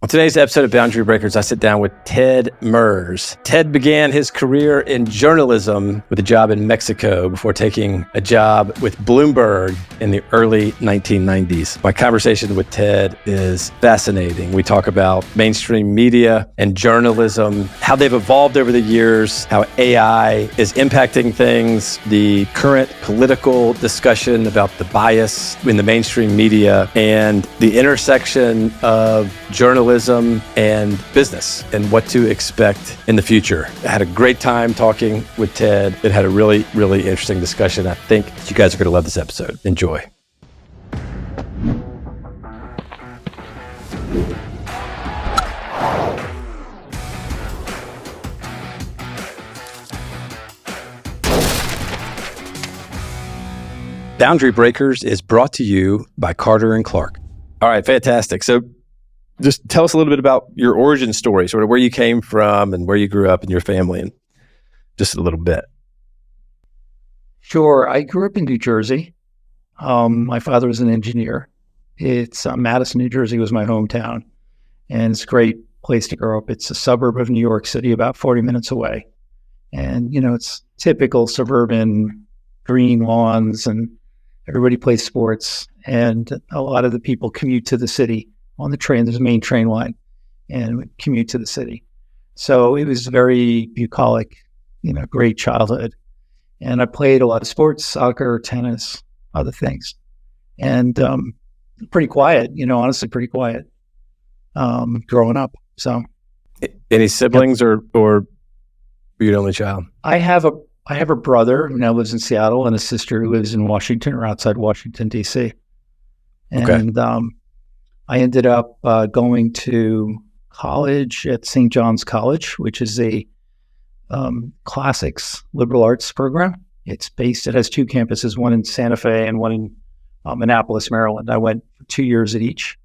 On today's episode of Boundary Breakers, I sit down with Ted Merz. Ted began his career in journalism with a job in Mexico before taking a job with Bloomberg in the early 1990s. My conversation with Ted is fascinating. We talk about mainstream media and journalism, how they've evolved over the years, how AI is impacting things, the current political discussion about the bias in the mainstream media, and the intersection of journalism and business and what to expect in the future. I had a great time talking with Ted. It had a really, really interesting discussion. I think you guys are going to love this episode. Enjoy. Boundary Breakers is brought to you by Carter & Clark. All right, fantastic. So just tell us a little bit about your origin story, sort of where you came from and where you grew up and your family, and just a little bit. Sure. I grew up in New Jersey. My father was an engineer. It's Madison, New Jersey was my hometown, and it's a great place to grow up. It's a suburb of New York City, about 40 minutes away. And, it's typical suburban green lawns, and everybody plays sports. And a lot of the people commute to the city on the train. There's a main train line, and we commute to the city. So it was very bucolic, great childhood. And I played a lot of sports, soccer, tennis, other things. And pretty quiet, honestly, pretty quiet growing up. So, any siblings or were you the only child? I have a brother who now lives in Seattle and a sister who lives in Washington or outside Washington, D.C. And I ended up going to college at St. John's College, which is a classics liberal arts program. It has two campuses, one in Santa Fe and one in Annapolis, Maryland. I went for 2 years at each.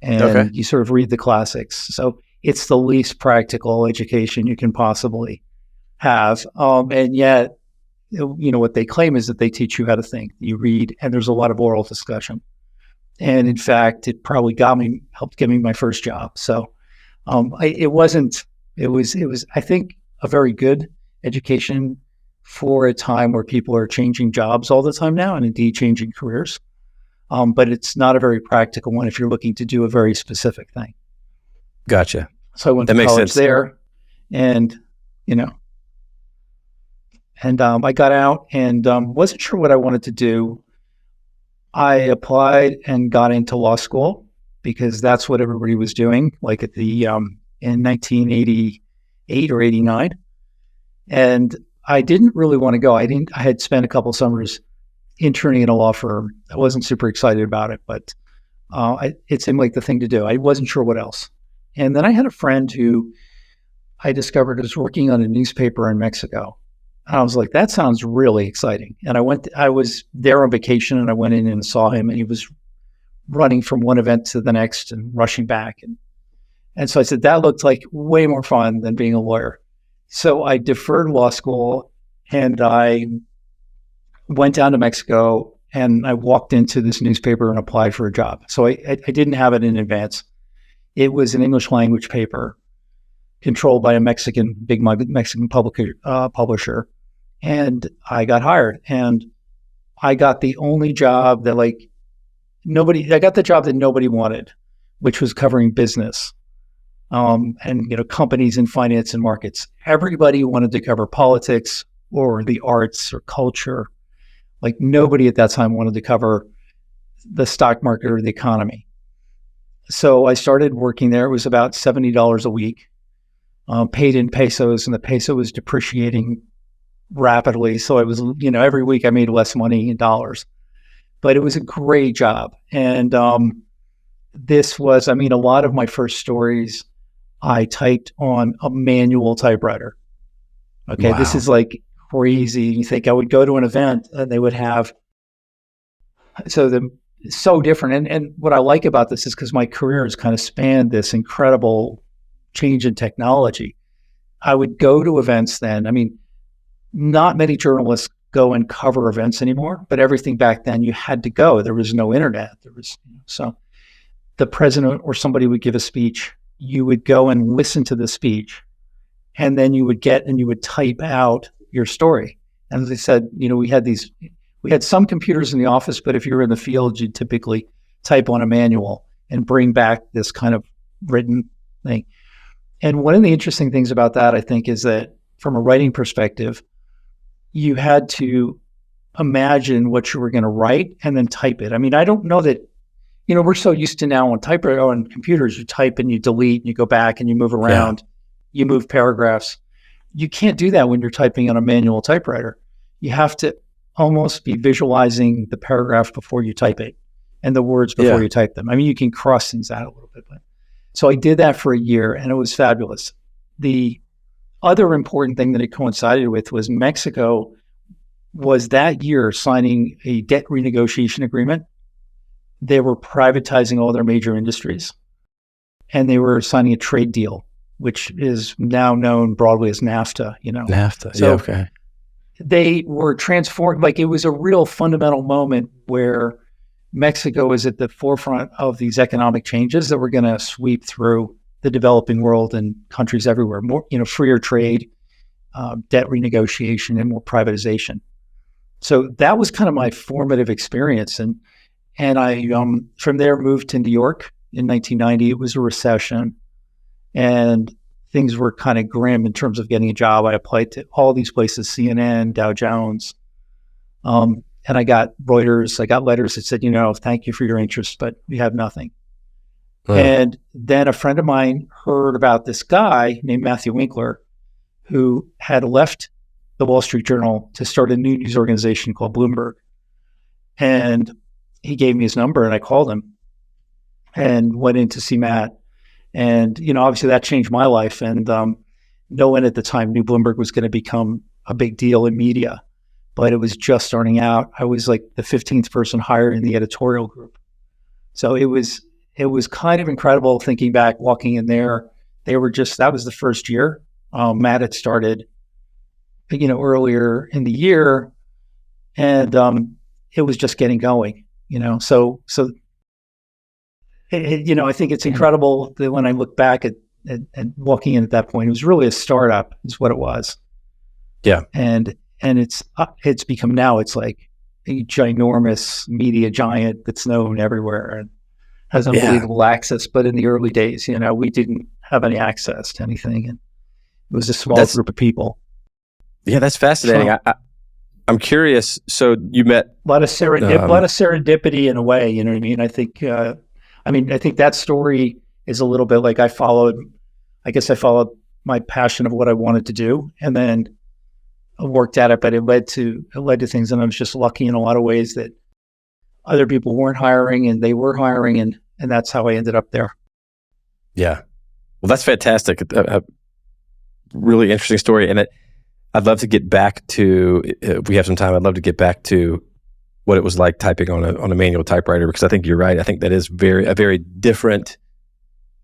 And you sort of read the classics. So it's the least practical education you can possibly have. And yet, what they claim is that they teach you how to think. You read, and there's a lot of oral discussion. And in fact, it probably helped get me my first job. So it was, I think, a very good education for a time where people are changing jobs all the time now and indeed changing careers. But it's not a very practical one if you're looking to do a very specific thing. Gotcha. So I went to college there and, I got out and wasn't sure what I wanted to do. I applied and got into law school because that's what everybody was doing, like in 1988 or 89. And I didn't really want to go. I had spent a couple summers interning in a law firm. I wasn't super excited about it, but it seemed like the thing to do. I wasn't sure what else. And then I had a friend who I discovered was working on a newspaper in Mexico. I was like, that sounds really exciting. And I was there on vacation and I went in and saw him and he was running from one event to the next and rushing back. And so I said, that looked like way more fun than being a lawyer. So I deferred law school and I went down to Mexico and I walked into this newspaper and applied for a job. So I didn't have it in advance. It was an English language paper controlled by a big Mexican publisher. And I got hired and I got the only job that I got the job that nobody wanted, which was covering business and companies in finance and markets. Everybody wanted to cover politics or the arts or culture. Like nobody at that time wanted to cover the stock market or the economy. So I started working there. It was about $70 a week, paid in pesos, and the peso was depreciating rapidly. So it was, every week I made less money in dollars, but it was a great job. And this was, a lot of my first stories I typed on a manual typewriter. Okay. Wow. This is like crazy. You think I would go to an event and they would have, so different. And what I like about this is because my career has kind of spanned this incredible change in technology. I would go to events then. Not many journalists go and cover events anymore, but everything back then you had to go. There was no internet. the president or somebody would give a speech, you would go and listen to the speech, and then you would type out your story. And as I said, we had some computers in the office, but if you were in the field, you'd typically type on a manual and bring back this kind of written thing. And one of the interesting things about that, I think, is that from a writing perspective, you had to imagine what you were going to write and then type it. I mean, I don't know that, we're so used to now on computers, you type and you delete and you go back and you move around, you move paragraphs. You can't do that when you're typing on a manual typewriter. You have to almost be visualizing the paragraph before you type it and the words before you type them. I mean, you can cross things out a little bit. So I did that for a year and it was fabulous. The other important thing that it coincided with was Mexico was that year signing a debt renegotiation agreement. They were privatizing all their major industries, and they were signing a trade deal, which is now known broadly as NAFTA. NAFTA, so okay. They were transformed. Like, it was a real fundamental moment where Mexico is at the forefront of these economic changes that were going to sweep through the developing world and countries everywhere. More, freer trade, debt renegotiation, and more privatization. So that was kind of my formative experience. And I, from there, moved to New York in 1990. It was a recession and things were kind of grim in terms of getting a job. I applied to all these places, CNN, Dow Jones. And I got Reuters. I got letters that said, thank you for your interest, but we have nothing. And then a friend of mine heard about this guy named Matthew Winkler, who had left the Wall Street Journal to start a new news organization called Bloomberg. And he gave me his number and I called him and went in to see Matt. And, obviously that changed my life. And no one at the time knew Bloomberg was going to become a big deal in media, but it was just starting out. I was like the 15th person hired in the editorial group. So it was kind of incredible thinking back, walking in there. That was the first year. Matt had started, earlier in the year, and it was just getting going. So I think it's incredible that when I look back at walking in at that point, it was really a startup, is what it was. Yeah, and it's become now. It's like a ginormous media giant that's known everywhere and has unbelievable access. But in the early days, we didn't have any access to anything, and it was a small group of people. Yeah, that's fascinating. So, I'm curious. So you met a lot of serendipity in a way. You know what I mean? I think. I think that story is a little bit like I followed my passion of what I wanted to do, and then I worked at it. But it led to things, and I was just lucky in a lot of ways that other people weren't hiring, and they were hiring, and that's how I ended up there. Yeah, well, that's fantastic. A really interesting story, and I'd love to get back to, if we have some time, I'd love to get back to what it was like typing on a manual typewriter, because I think you're right. I think that is a very different,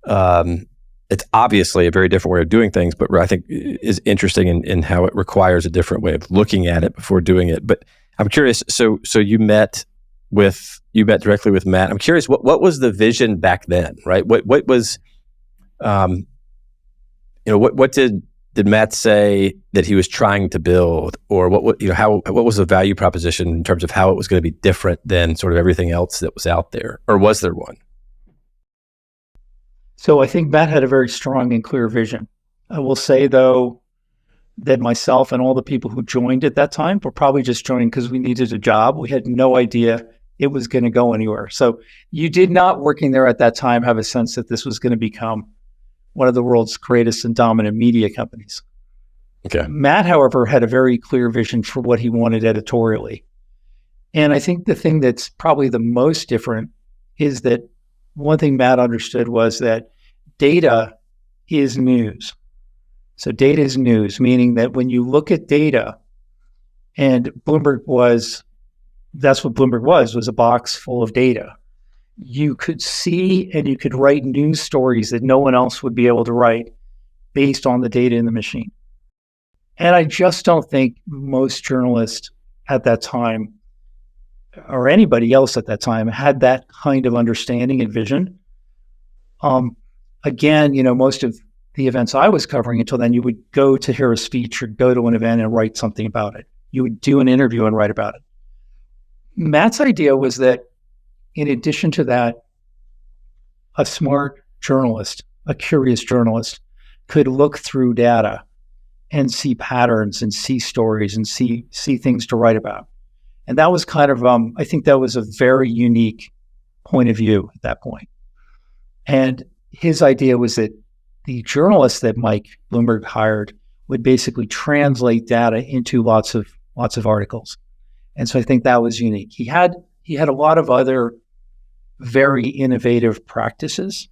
it's obviously a very different way of doing things, but I think is interesting in how it requires a different way of looking at it before doing it. But I'm curious, so you met directly with Matt. I'm curious, what was the vision back then, right? What was, what did Matt say that he was trying to build, or what was the value proposition in terms of how it was going to be different than sort of everything else that was out there, or was there one? So I think Matt had a very strong and clear vision. I will say, though, that myself and all the people who joined at that time were probably just joining because we needed a job. We had no idea it was going to go anywhere. So you did not, working there at that time, have a sense that this was going to become one of the world's greatest and dominant media companies. Okay. Matt, however, had a very clear vision for what he wanted editorially. And I think the thing that's probably the most different is that one thing Matt understood was that data is news. So data is news, meaning that when you look at data, and that's what Bloomberg was a box full of data. You could see and you could write news stories that no one else would be able to write based on the data in the machine. And I just don't think most journalists at that time, or anybody else at that time, had that kind of understanding and vision. again, most of the events I was covering until then, you would go to hear a speech or go to an event and write something about it. You would do an interview and write about it. Matt's idea was that in addition to that, a smart journalist, a curious journalist, could look through data and see patterns and see stories and see things to write about. And that was kind of, I think that was a very unique point of view at that point. And his idea was that the journalists that Mike Bloomberg hired would basically translate data into lots of articles. And so I think that was unique. He had a lot of other very innovative practices,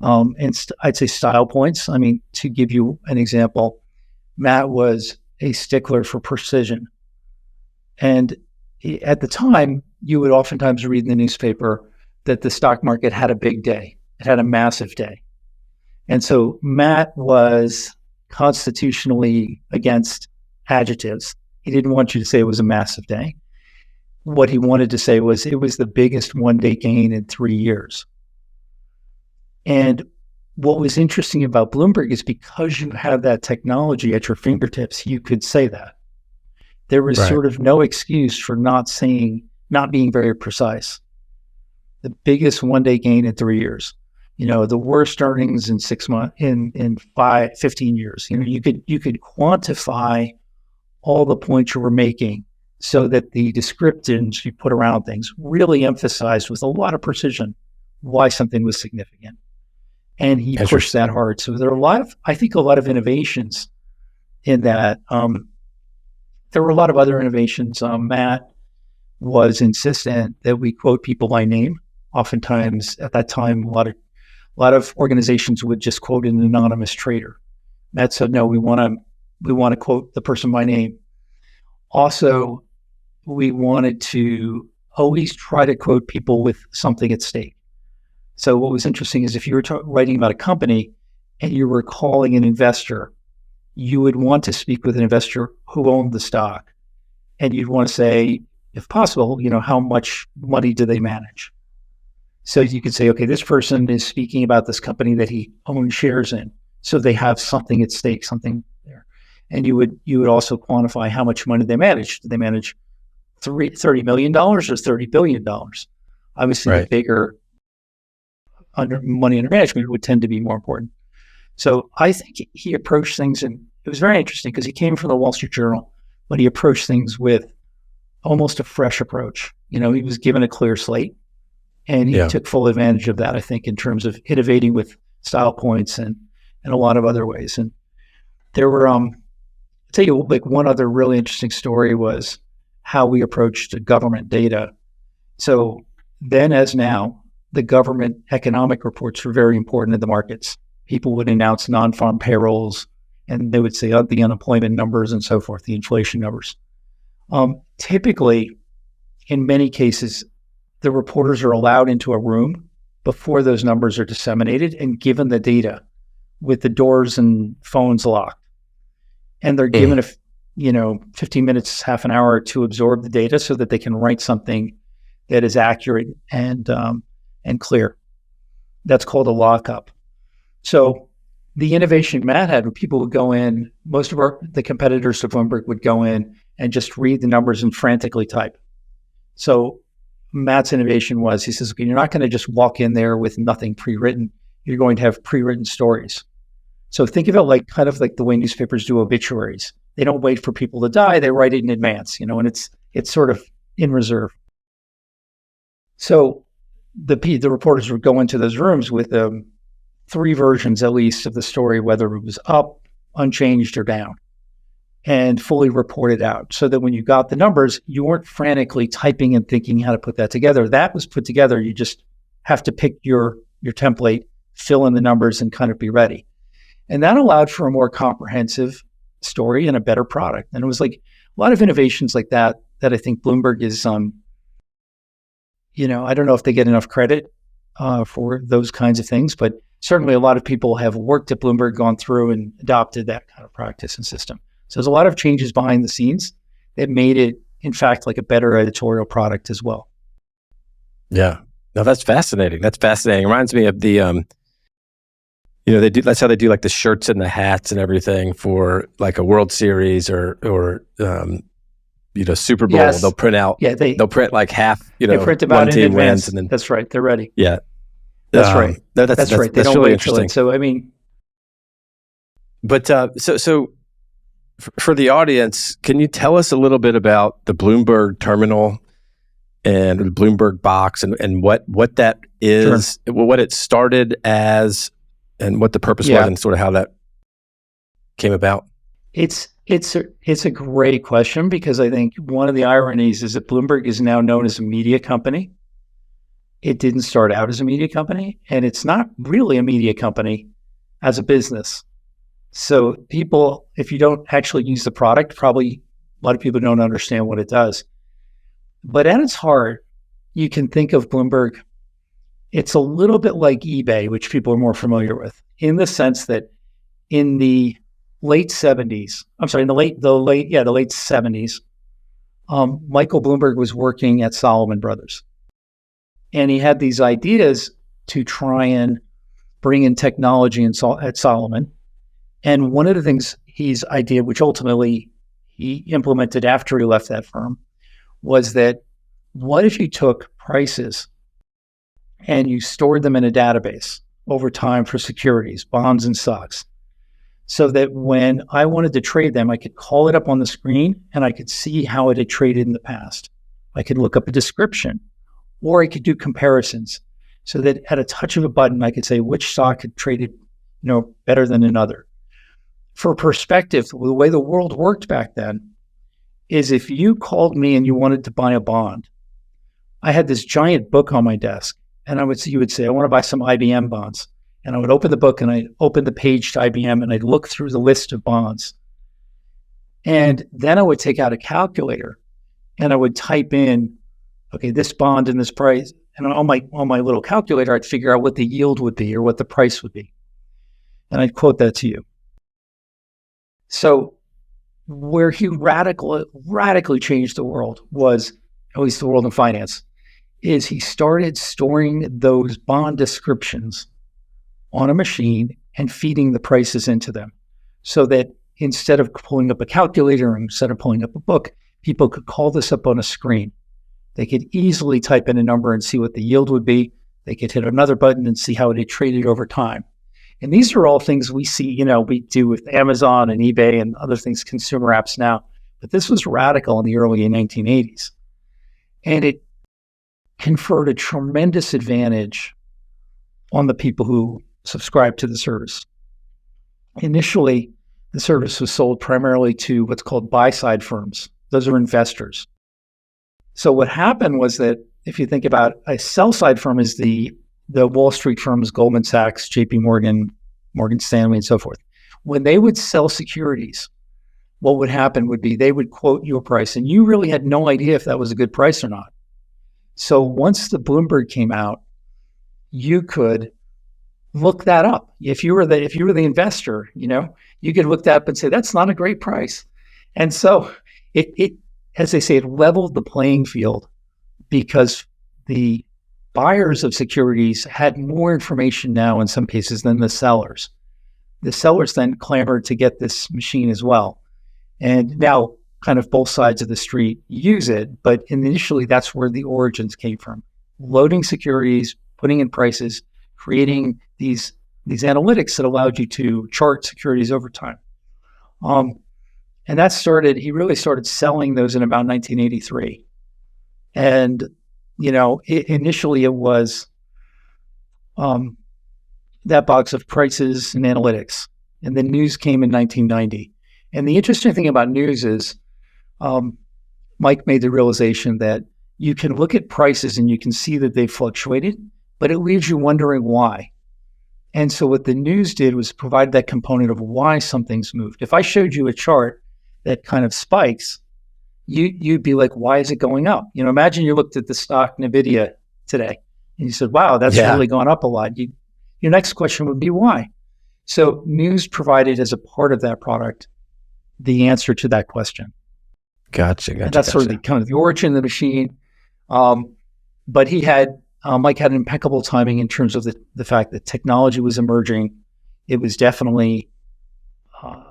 and I'd say style points. I mean, to give you an example, Matt was a stickler for precision. And at the time, you would oftentimes read in the newspaper that the stock market had a big day. It had a massive day. And so Matt was constitutionally against adjectives. He didn't want you to say it was a massive day. What he wanted to say was it was the biggest one-day gain in 3 years. And what was interesting about Bloomberg is because you have that technology at your fingertips, you could say that. There was sort of no excuse for not being very precise. The biggest one-day gain in 3 years. The worst earnings in 6 months, in 15 years. You could quantify all the points you were making so that the descriptions you put around things really emphasized with a lot of precision why something was significant. And he pushed that hard. So there are I think a lot of innovations in that. There were a lot of other innovations. Matt was insistent that we quote people by name. Oftentimes at that time, a lot of organizations would just quote an anonymous trader. Matt said, no, we want to quote the person by name. Also, we wanted to always try to quote people with something at stake. So what was interesting is if you were writing about a company and you were calling an investor, you would want to speak with an investor who owned the stock. And you'd want to say, if possible, how much money do they manage? So you could say, okay, this person is speaking about this company that he owns shares in. So they have something at stake, something there. And you would also quantify how much money they manage. Do they manage $30 million or $30 billion? Obviously, the bigger money under management would tend to be more important. So I think he approached things, and it was very interesting because he came from the Wall Street Journal, but he approached things with almost a fresh approach. He was given a clear slate, and he took full advantage of that, I think, in terms of innovating with style points and a lot of other ways. And there were, I'll tell you, like one other really interesting story was how we approached government data. So then as now, the government economic reports were very important in the markets. People would announce non-farm payrolls, and they would say the unemployment numbers and so forth, the inflation numbers. Typically, in many cases, the reporters are allowed into a room before those numbers are disseminated and given the data with the doors and phones locked. And they're given 15 minutes, half an hour to absorb the data so that they can write something that is accurate and clear. That's called a lockup. So the innovation Matt had, when people would go in, most of the competitors to Bloomberg would go in and just read the numbers and frantically type. So Matt's innovation was, he says, okay, you're not going to just walk in there with nothing pre-written. You're going to have pre-written stories. So think of it kind of like the way newspapers do obituaries. They don't wait for people to die. They write it in advance, and it's sort of in reserve. So the reporters would go into those rooms with 3 versions at least of the story, whether it was up, unchanged, or down, and fully reported out. So that when you got the numbers, you weren't frantically typing and thinking how to put that together. That was put together. You just have to pick your template, fill in the numbers, and kind of be ready. And that allowed for a more comprehensive story and a better product. And it was like a lot of innovations like that I think Bloomberg is, I don't know if they get enough credit for those kinds of things, but certainly a lot of people have worked at Bloomberg, gone through and adopted that kind of practice and system. So there's a lot of changes behind the scenes that made it, in fact, like a better editorial product as well. Yeah. No, that's fascinating. It reminds me of the You know, they do. That's how they do like the shirts and the hats and everything for like a World Series or Super Bowl. Yes. They'll print out. Yeah, They'll print like half. they print them one out in team advance. wins and then That's right. They're ready. yeah. That's right. That's right. They that's don't really wait till interesting. it. So, I mean, But so for the audience, can you tell us a little bit about the Bloomberg terminal and the Bloomberg box and what that is, what it started as, and what the purpose was, and sort of how that came about? It's a great question, because I think one of the ironies is that Bloomberg is now known as a media company. It didn't start out as a media company, and it's not really a media company as a business. So people, if you don't actually use the product, probably a lot of people don't understand what it does. But at its heart, you can think of Bloomberg, it's a little bit like eBay, which people are more familiar with, in the sense that in the late 70s, the late 70s, Michael Bloomberg was working at Salomon Brothers. And he had these ideas to try and bring in technology at Salomon. And one of the things his idea, which ultimately he implemented after he left that firm, was that what if you took prices and you stored them in a database over time for securities, bonds and stocks, so that when I wanted to trade them, I could call it up on the screen and I could see how it had traded in the past. I could look up a description, or I could do comparisons, so that at a touch of a button, I could say which stock had traded, better than another. For perspective, the way the world worked back then is if you called me and you wanted to buy a bond, I had this giant book on my desk, and you would say, I want to buy some IBM bonds. And I would open the book and I'd open the page to IBM and I'd look through the list of bonds. And then I would take out a calculator and I would type in, okay, this bond and this price. And on my little calculator, I'd figure out what the yield would be or what the price would be. And I'd quote that to you. So where he radically changed the world was, at least the world in finance, is he started storing those bond descriptions on a machine and feeding the prices into them, so that instead of pulling up a calculator and instead of pulling up a book, people could call this up on a screen. They could easily type in a number and see what the yield would be. They could hit another button and see how it had traded over time. And these are all things we see, we do with Amazon and eBay and other things, consumer apps now. But this was radical in the early 1980s. And it conferred a tremendous advantage on the people who subscribed to the service. Initially, the service was sold primarily to what's called buy-side firms. Those are investors. So what happened was that if you think about a sell-side firm is the Wall Street firms, Goldman Sachs, JP Morgan, Morgan Stanley, and so forth. When they would sell securities, what would happen would be they would quote you a price, and you really had no idea if that was a good price or not. So once the Bloomberg came out, you could look that up. If you were the investor, you could look that up and say, that's not a great price. And so it, as they say, it leveled the playing field, because the buyers of securities had more information now in some cases than the sellers. The sellers then clamored to get this machine as well. And now kind of both sides of the street use it, but initially that's where the origins came from. Loading securities, putting in prices, creating these analytics that allowed you to chart securities over time. And he really started selling those in about 1983. And, initially it was that box of prices and analytics. And then news came in 1990. And the interesting thing about news is Mike made the realization that you can look at prices and you can see that they fluctuated, but it leaves you wondering why. And so what the news did was provide that component of why something's moved. If I showed you a chart that kind of spikes, you'd be like, why is it going up? Imagine you looked at the stock NVIDIA today and you said, wow, that's really gone up a lot. Your next question would be why? So news provided as a part of that product the answer to that question. Gotcha. And that's sort of the origin of the machine. But Mike had impeccable timing in terms of the fact that technology was emerging. it was definitely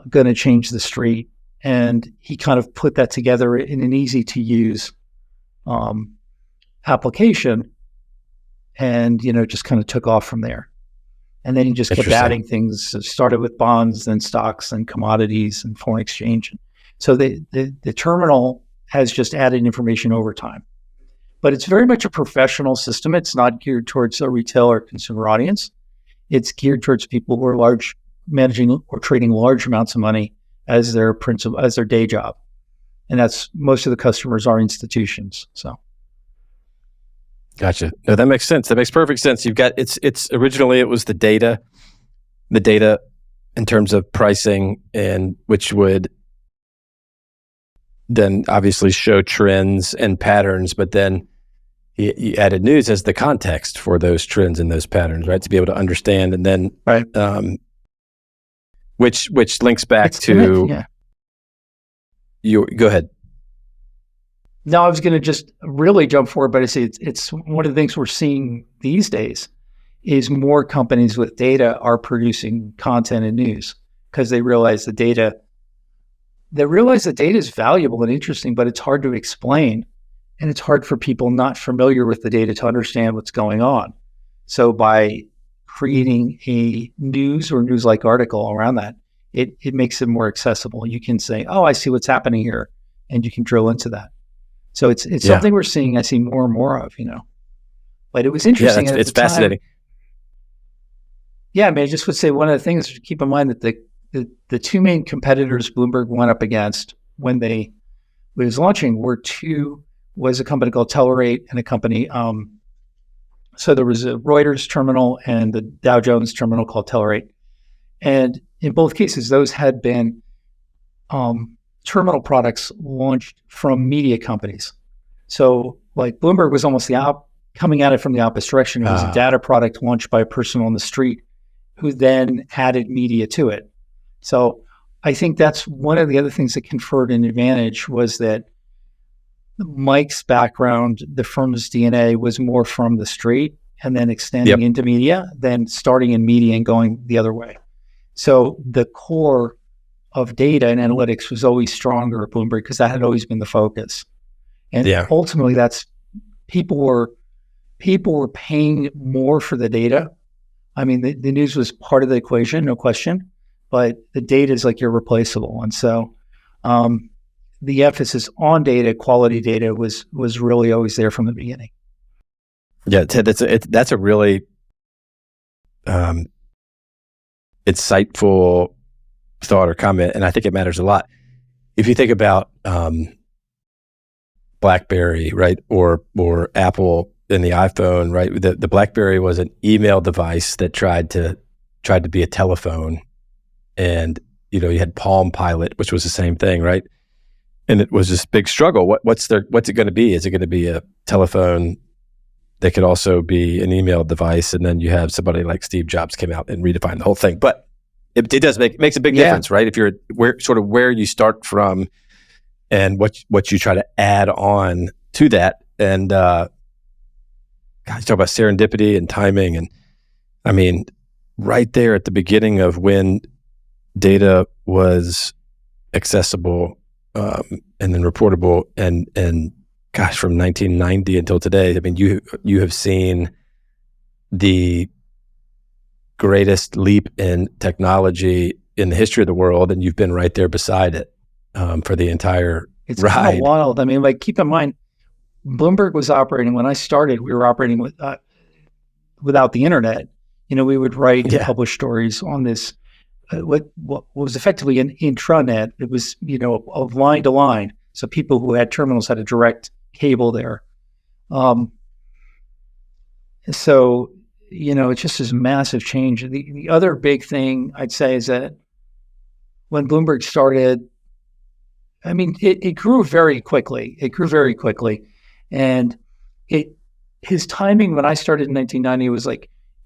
going to change the street. And he kind of put that together in an easy to use application, and just kind of took off from there. And then he just kept adding things. It started with bonds, then stocks, and commodities, and foreign exchange. So the terminal has just added information over time. But it's very much a professional system. It's not geared towards a retail or consumer audience. It's geared towards people who are managing or trading large amounts of money as their day job. And that's, most of the customers are institutions. So. Gotcha. No, that makes sense. That makes perfect sense. You've got, it's originally it was the data in terms of pricing, and which would then obviously show trends and patterns, but then you added news as the context for those trends and those patterns, right? To be able to understand, and then, right. Which links back to you. Go ahead. No, I was going to just really jump forward, but I say it's one of the things we're seeing these days is more companies with data are producing content and news because they realize the data is valuable and interesting, but it's hard to explain, and it's hard for people not familiar with the data to understand what's going on. So by creating a news or news-like article around that, it makes it more accessible. You can say, oh, I see what's happening here, and you can drill into that. So it's something we're seeing, I see more and more of, But it was interesting. Yeah, it's fascinating. Yeah, I mean, I just would say one of the things to keep in mind that the two main competitors Bloomberg went up against when was launching was a company called Telerate and a company. So there was a Reuters terminal and the Dow Jones terminal called Telerate. And in both cases, those had been terminal products launched from media companies. So like Bloomberg was almost coming at it from the opposite direction. It was a data product launched by a person on the street who then added media to it. So I think that's one of the other things that conferred an advantage, was that Mike's background, the firm's DNA, was more from the street and then extending into media than starting in media and going the other way. So the core of data and analytics was always stronger at Bloomberg because that had always been the focus. And ultimately that's people were paying more for the data. I mean, the news was part of the equation, no question, but the data is like irreplaceable. And so the emphasis on data, quality data, was really always there from the beginning. Yeah, Ted, that's a really insightful thought or comment, and I think it matters a lot. If you think about BlackBerry, right, or Apple and the iPhone, right? The BlackBerry was an email device that tried to be a telephone, and you had Palm Pilot, which was the same thing, right? And it was this big struggle. What's it going to be? Is it going to be a telephone that could also be an email device? And then you have somebody like Steve Jobs came out and redefined the whole thing. But it does makes a big difference, right? If you're where you start from and what you try to add on to that. And you talk about serendipity and timing. And I mean, right there at the beginning of when data was accessible and then reportable, and gosh, from 1990 until today, I mean, you have seen the greatest leap in technology in the history of the world, and you've been right there beside it for the entire it's ride. Kind of wild. I mean, like, keep in mind, Bloomberg was operating, when I started, we were operating without the internet. We would write and publish stories on this, what was effectively an intranet. It was, of line to line. So people who had terminals had a direct cable there. So, it's just this massive change. The other big thing I'd say is that when Bloomberg started, I mean, it grew very quickly. And his timing when I started in 1990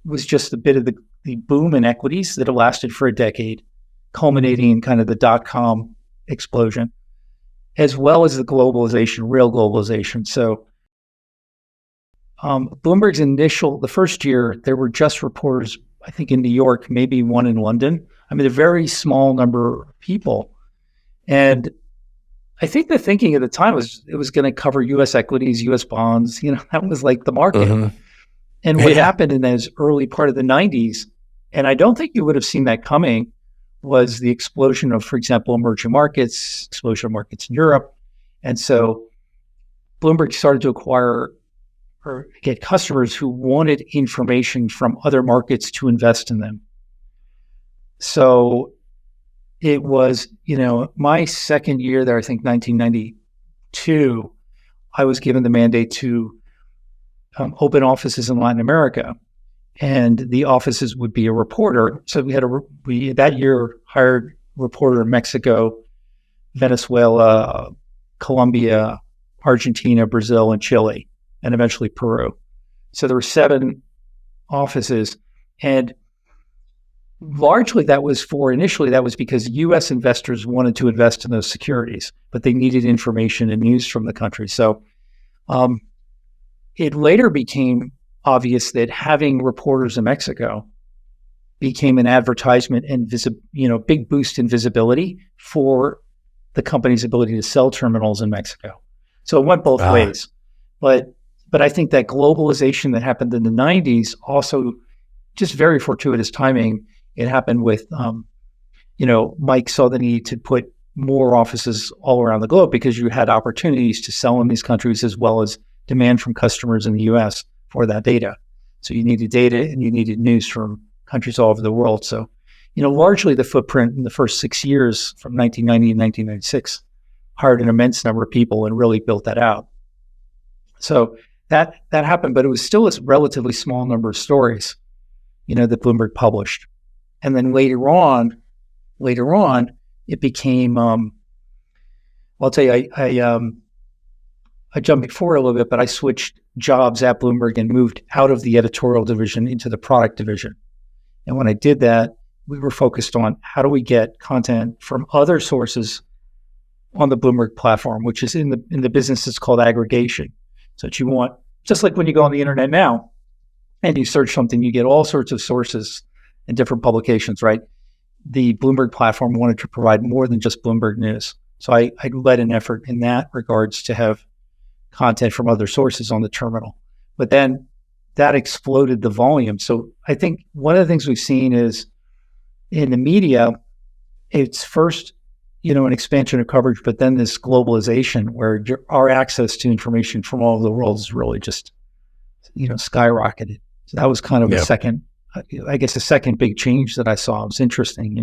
was just a bit of the boom in equities that have lasted for a decade, culminating in kind of the dot-com explosion, as well as the real globalization. So Bloomberg's the first year, there were just reporters, I think, in New York, maybe one in London. I mean, a very small number of people. And I think the thinking at the time was it was going to cover U.S. equities, U.S. bonds. That was like the market. Mm-hmm. And what happened in those early part of the 90s, and I don't think you would have seen that coming, was the explosion of, for example, emerging markets, explosion of markets in Europe. And so Bloomberg started to acquire or get customers who wanted information from other markets to invest in them. So it was, my second year there, I think 1992, I was given the mandate to open offices in Latin America, and the offices would be a reporter. So we that year hired a reporter in Mexico, Venezuela, Colombia, Argentina, Brazil, and Chile, and eventually Peru. So there were 7 offices, and largely initially that was because U.S. investors wanted to invest in those securities, but they needed information and news from the country. So it later became obvious that having reporters in Mexico became an advertisement and big boost in visibility for the company's ability to sell terminals in Mexico. So it went both ways. But I think that globalization that happened in the 90s also, just very fortuitous timing. It happened with, Mike saw the need to put more offices all around the globe because you had opportunities to sell in these countries as well as demand from customers in the U.S. for that data. So you needed data and you needed news from countries all over the world. So, largely the footprint in the first 6 years from 1990 and 1996 hired an immense number of people and really built that out. So that happened, but it was still a relatively small number of stories, that Bloomberg published. And then later on, it became, I'll tell you, I jumped forward a little bit, but I switched jobs at Bloomberg and moved out of the editorial division into the product division. And when I did that, we were focused on how do we get content from other sources on the Bloomberg platform, which is in the business it's called aggregation. So that you want, just like when you go on the internet now and you search something, you get all sorts of sources and different publications, right? The Bloomberg platform wanted to provide more than just Bloomberg news. So I led an effort in that regards to have content from other sources on the terminal. But then that exploded the volume. So I think one of the things we've seen is in the media, it's first, an expansion of coverage, but then this globalization where our access to information from all over the world is really just, skyrocketed. So that was kind of a second big change that I saw. It was interesting,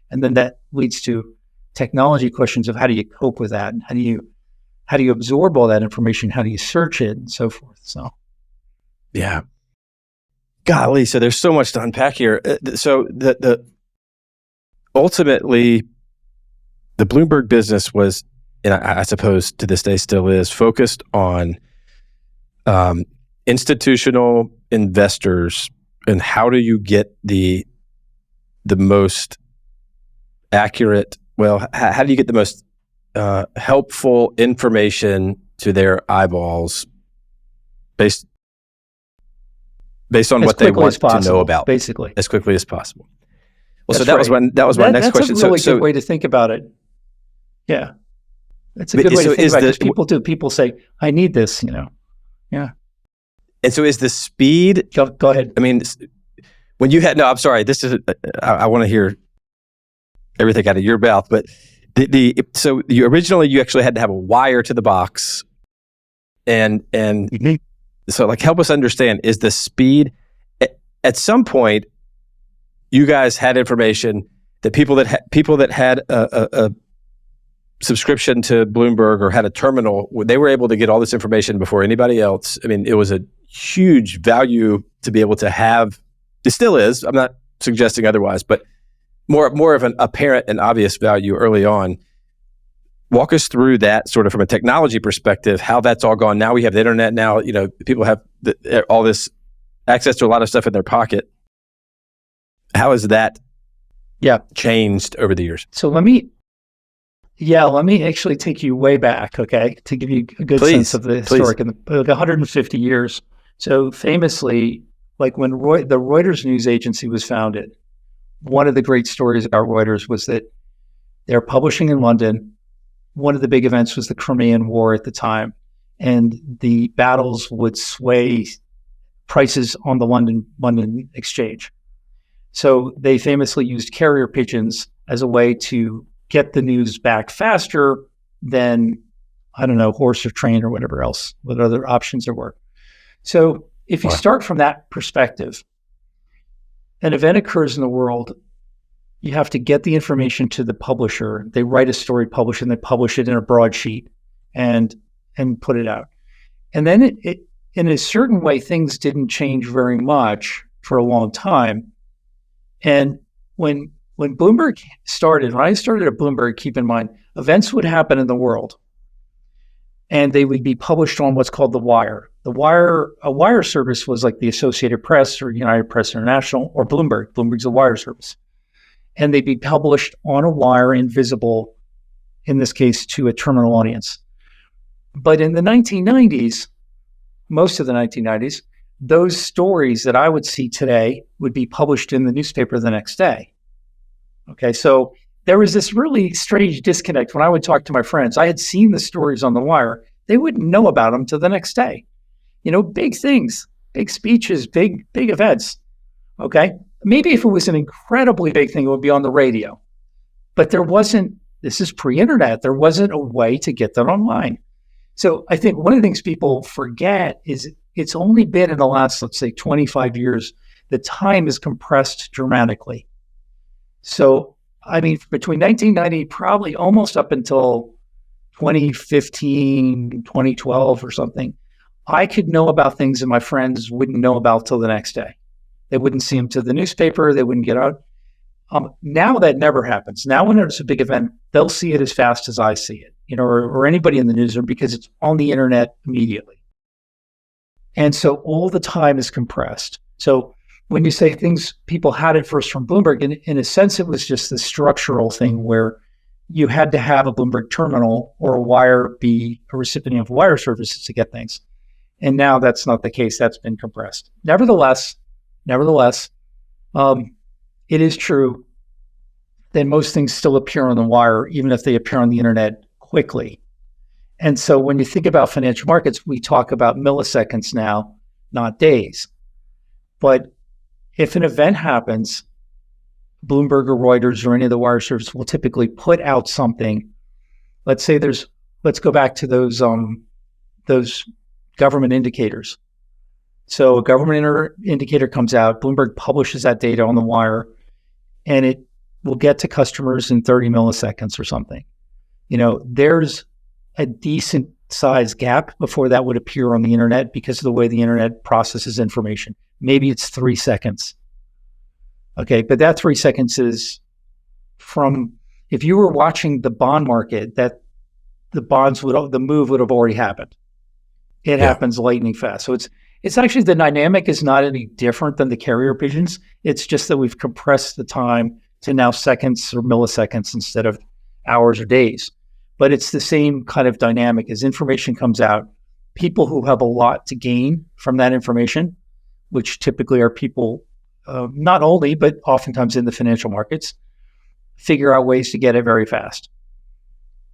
and then that leads to technology questions of how do you cope with that? And how do you absorb all that information? How do you search it and so forth? So. Yeah. Golly. So there's so much to unpack here. So the ultimately, the Bloomberg business was, and I suppose to this day still is, focused on institutional investors and how do you get the most accurate, how do you get the most helpful information to their eyeballs based on what they want to know about, basically, as quickly as possible. Well, that's so that was my next question. That's a really good way to think about it. Yeah, that's a good way to think about it. Because people say, "I need this," Yeah. And so, is the speed? Go ahead. I mean, when you had I'm sorry. This is I want to hear everything out of your mouth, but so you actually had to have a wire to the box, and so help us understand, is the speed at some point you guys had information that people that had a subscription to Bloomberg or had a terminal, they were able to get all this information before anybody else. I mean, it was a huge value to be able to have. It still is. I'm not suggesting otherwise, but more of an apparent and obvious value early on. Walk us through that sort of from a technology perspective, how that's all gone. Now we have the internet. Now, people have all this access to a lot of stuff in their pocket. How has that changed over the years? So let me actually take you way back, okay, to give you a good sense of the historic, in 150 years. So famously, like when the Reuters news agency was founded, one of the great stories about Reuters was that they're publishing in London. One of the big events was the Crimean War at the time, and the battles would sway prices on the London exchange. So they famously used carrier pigeons as a way to get the news back faster than, I don't know, horse or train or whatever else, what other options there were. So if you start from that perspective, an event occurs in the world, you have to get the information to the publisher. They write a story, publish it, and they publish it in a broadsheet and put it out. And then it in a certain way, things didn't change very much for a long time. And when Bloomberg started, when I started at Bloomberg, keep in mind, events would happen in the world and they would be published on what's called the wire. A wire service was like the Associated Press or United Press International or Bloomberg. Bloomberg's a wire service. And they'd be published on a wire, invisible, in this case, to a terminal audience. But in the 1990s, most of the 1990s, those stories that I would see today would be published in the newspaper the next day. Okay, so there was this really strange disconnect. When I would talk to my friends, I had seen the stories on the wire. They wouldn't know about them till the next day. Big things, big speeches, big events. Okay, maybe if it was an incredibly big thing, it would be on the radio. But there wasn't, this is pre-internet, there wasn't a way to get that online. So I think one of the things people forget is it's only been in the last, let's say, 25 years, the time is compressed dramatically. So, I mean, between 1990, probably almost up until 2015, 2012 or something, I could know about things that my friends wouldn't know about till the next day. They wouldn't see them to the newspaper. They wouldn't get out. Now that never happens. Now when there's a big event, they'll see it as fast as I see it, or anybody in the newsroom, because it's on the internet immediately. And so all the time is compressed. So when you say things, people had it first from Bloomberg, in a sense, it was just the structural thing where you had to have a Bloomberg terminal or a wire be a recipient of wire services to get things. And now that's not the case. That's been compressed. Nevertheless, it is true that most things still appear on the wire, even if they appear on the internet quickly. And so when you think about financial markets, we talk about milliseconds now, not days. But if an event happens, Bloomberg or Reuters or any of the wire services will typically put out something. Let's go back to those government indicators. So a government indicator comes out, Bloomberg publishes that data on the wire, and it will get to customers in 30 milliseconds or something. There's a decent size gap before that would appear on the internet because of the way the internet processes information. Maybe it's 3 seconds. Okay, but that 3 seconds is from, if you were watching the bond market, that the move would have already happened. It happens lightning fast. So it's actually, the dynamic is not any different than the carrier pigeons. It's just that we've compressed the time to now seconds or milliseconds instead of hours or days. But it's the same kind of dynamic. As information comes out, people who have a lot to gain from that information, which typically are people, not only, but oftentimes in the financial markets, figure out ways to get it very fast.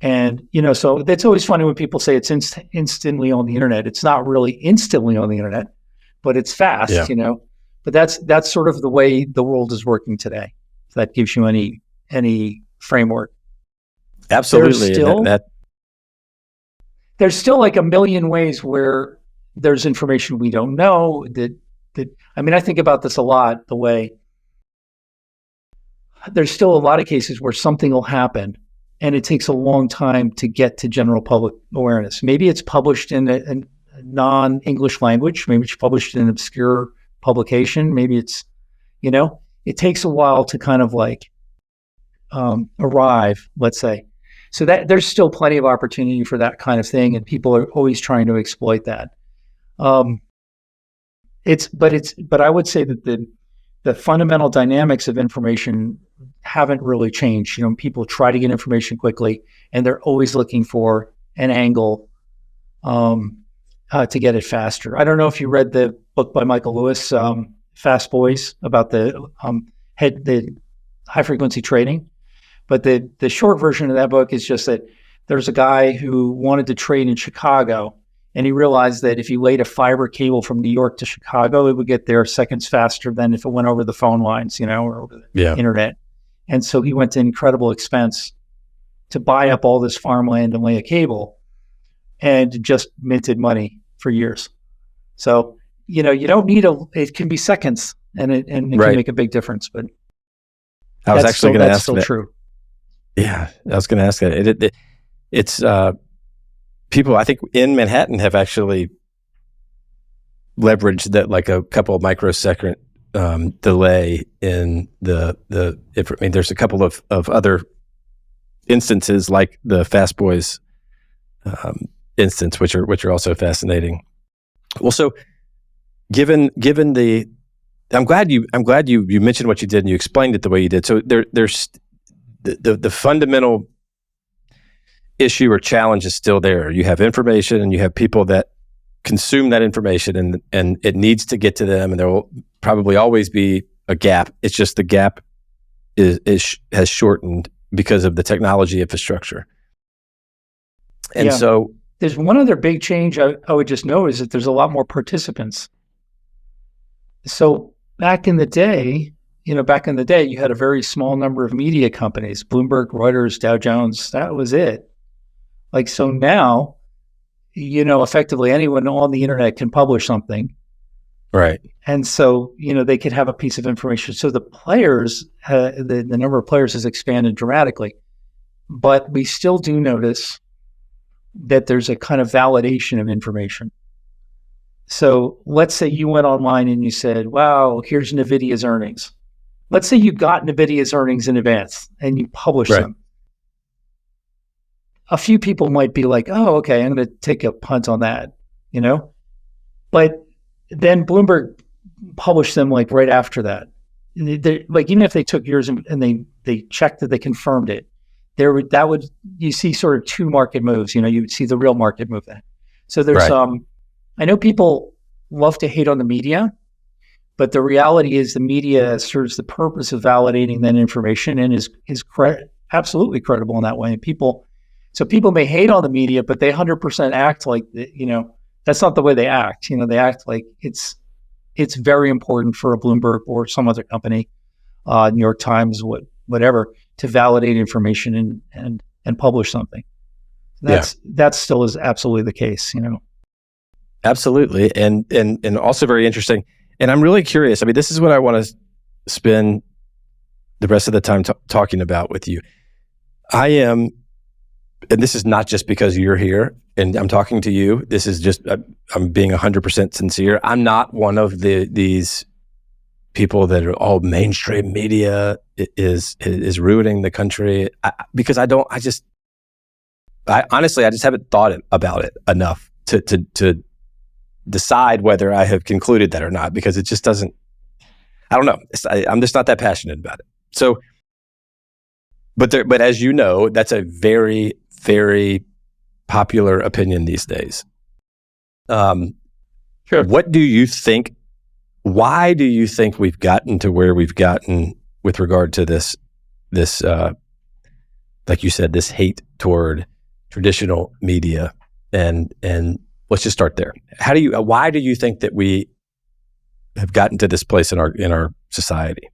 And, so it's always funny when people say it's instantly on the internet. It's not really instantly on the internet, but it's fast, But that's sort of the way the world is working today. If that gives you any framework. Absolutely. There's still like a million ways where there's information we don't know I think about this a lot, the way there's still a lot of cases where something will happen and it takes a long time to get to general public awareness. Maybe it's published in a non-English language. Maybe it's published in an obscure publication. Maybe it's, it takes a while to kind of like arrive, let's say. So that there's still plenty of opportunity for that kind of thing, and people are always trying to exploit that. But I would say that the fundamental dynamics of information haven't really changed. People try to get information quickly, and they're always looking for an angle to get it faster. I don't know if you read the book by Michael Lewis, Fast Boys, about the high frequency trading. But the short version of that book is just that there's a guy who wanted to trade in Chicago, and he realized that if he laid a fiber cable from New York to Chicago, it would get there seconds faster than if it went over the phone lines, or over the internet. And so he went to incredible expense to buy up all this farmland and lay a cable, and just minted money for years. So, you don't need it can be seconds, and it can make a big difference. But I was actually going to ask still that. True. Yeah, I was going to ask that. It's people, I think, in Manhattan have actually leveraged that, like a couple of microsecond delay in there's a couple of other instances like the Fast Boys instance, which are also fascinating. Well, so given the, I'm glad you mentioned what you did and you explained it the way you did. So there's the fundamental issue or challenge is still there. You have information and you have people that consume that information, and it needs to get to them, and there will probably always be a gap. It's just the gap has shortened because of the technology infrastructure. And so there's one other big change I would just know is that there's a lot more participants. So back in the day, you had a very small number of media companies, Bloomberg, Reuters, Dow Jones, that was it. Like, so now, effectively anyone on the internet can publish something. Right. And so, they could have a piece of information. So the players, the number of players has expanded dramatically. But we still do notice that there's a kind of validation of information. So let's say you went online and you said, wow, here's NVIDIA's earnings. Let's say you got NVIDIA's earnings in advance and you published them. A few people might be like, oh, okay, I'm going to take a punt on that, But then Bloomberg published them like right after that. Like, even if they took yours and they checked that they confirmed it, you see sort of two market moves. You would see the real market move then. So there's I know people love to hate on the media, but the reality is the media serves the purpose of validating that information and is absolutely credible in that way. And people may hate on the media, but they 100% act like, that's not the way they act. They act like it's very important for a Bloomberg or some other company, New York Times, whatever, to validate information and publish something. That still is absolutely the case, Absolutely. And also very interesting. And I'm really curious. I mean, this is what I want to spend the rest of the time talking about with you. I am, and this is not just because you're here and I'm talking to you. This is just, I'm being 100% sincere. I'm not one of these people that are all mainstream media is ruining the country, because I honestly just haven't thought about it enough to decide whether I have concluded that or not, because it just doesn't, I don't know. I'm just not that passionate about it. So, but as you know, that's a very, very popular opinion these days. Sure. What do you think? Why do you think we've gotten to where we've gotten with regard to this, like you said, this hate toward traditional media? And let's just start there. Why do you think that we have gotten to this place in our society?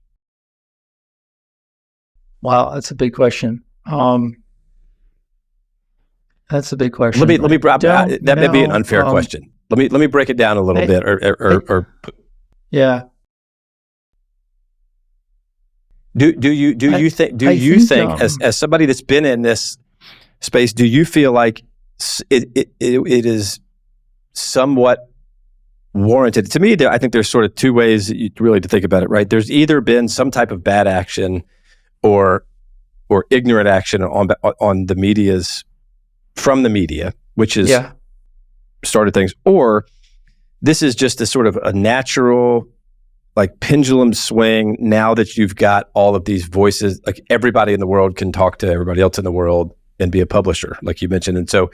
Wow, that's a big question. That's a big question. Let me that may be an unfair question. Let me break it down a little bit, or yeah. Do you think as somebody that's been in this space, do you feel like it is somewhat warranted? To me, I think there's sort of two ways really to think about it, right? There's either been some type of bad action or ignorant action on the media's, from the media, which is started things, or this is just a sort of a natural, like, pendulum swing. Now that you've got all of these voices, like, everybody in the world can talk to everybody else in the world and be a publisher, like you mentioned, and so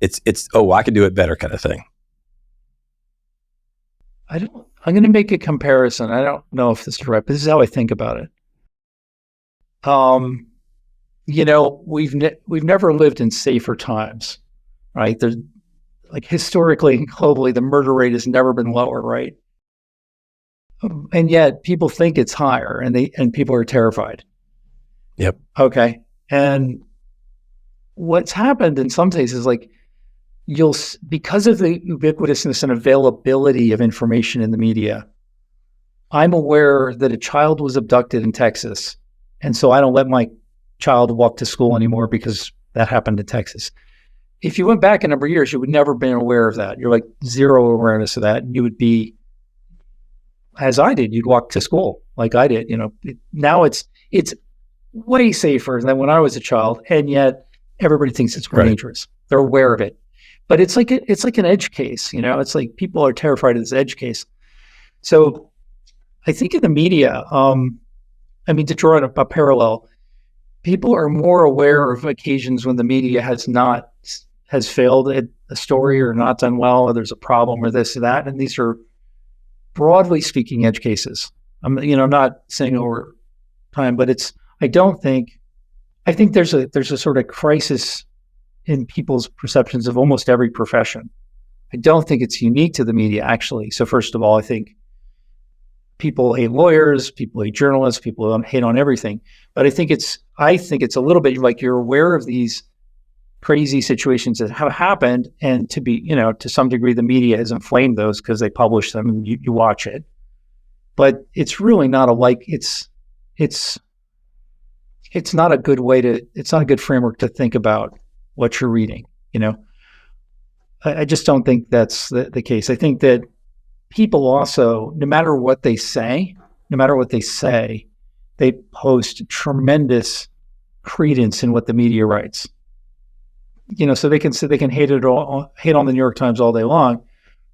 it's I can do it better kind of thing. I'm going to make a comparison. I don't know if this is right, but this is how I think about it. Um, we've never lived in safer times, right? There's like historically and globally, the murder rate has never been lower, right? And yet people think it's higher, and people are terrified. Yep. Okay. And what's happened in some cases, like because of the ubiquitousness and availability of information in the media, I'm aware that a child was abducted in Texas. And so I don't let my child walk to school anymore because that happened in Texas. If you went back a number of years, you would never been aware of that. You're like zero awareness of that. And you would be, as I did, you'd walk to school like I did. Now it's way safer than when I was a child. And yet everybody thinks it's dangerous. They're aware of it. But it's like an edge case, it's like people are terrified of this edge case. So I think in the media, to draw a parallel, people are more aware of occasions when the media has failed at a story or not done well, or there's a problem or this or that. And these are, broadly speaking, edge cases. I'm not saying over time, but I think there's a sort of crisis in people's perceptions of almost every profession. I don't think it's unique to the media, actually. So first of all, I think people hate lawyers, people hate journalists, people hate on everything. But I think it's a little bit like you're aware of these crazy situations that have happened, and to some degree, the media has inflamed those because they publish them and you watch it. But it's really not it's not a good it's not a good framework to think about what you're reading. I just don't think that's the case. I think that people also, no matter what they say, they post tremendous credence in what the media writes. So they can hate on the New York Times all day long.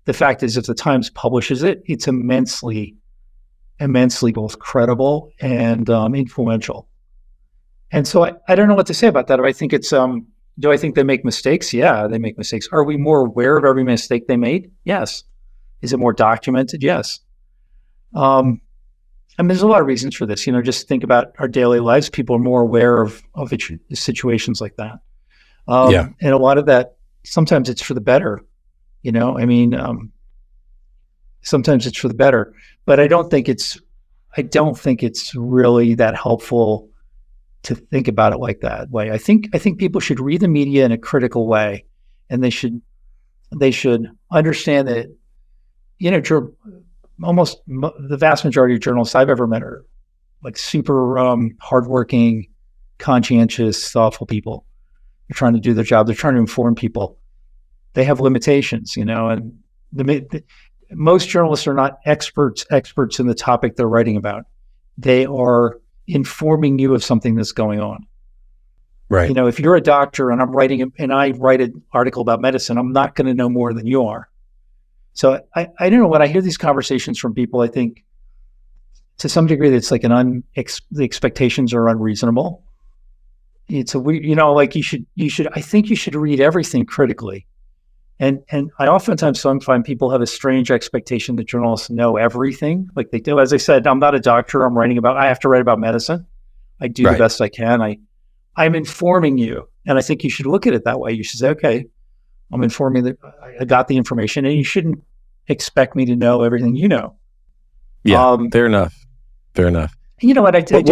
The fact is, if the Times publishes it, it's immensely both credible and influential. And so I don't know what to say about that. I think do I think they make mistakes? Yeah, they make mistakes. Are we more aware of every mistake they made? Yes. Is it more documented? Yes. There's a lot of reasons for this. Just think about our daily lives. People are more aware of situations like that. And a lot of that, sometimes it's for the better. Sometimes it's for the better. But I don't think it's really that helpful to think about it like that way. I think people should read the media in a critical way, and they should understand that, almost the vast majority of journalists I've ever met are like super hardworking, conscientious, thoughtful people. They're trying to do their job. They're trying to inform people. They have limitations, and most journalists are not experts in the topic they're writing about. They are informing you of something that's going on. Right. If you're a doctor and I write an article about medicine, I'm not going to know more than you are. So I don't know, when I hear these conversations from people, I think to some degree that's like the expectations are unreasonable. It's like you should I think you should read everything critically. And I oftentimes find people have a strange expectation that journalists know everything, like they do. As I said, I'm not a doctor. I have to write about medicine. I do the best I can. I'm informing you. And I think you should look at it that way. You should say, okay, I'm informing that I got the information, and you shouldn't expect me to know everything you know. Yeah, fair enough. You know what? I think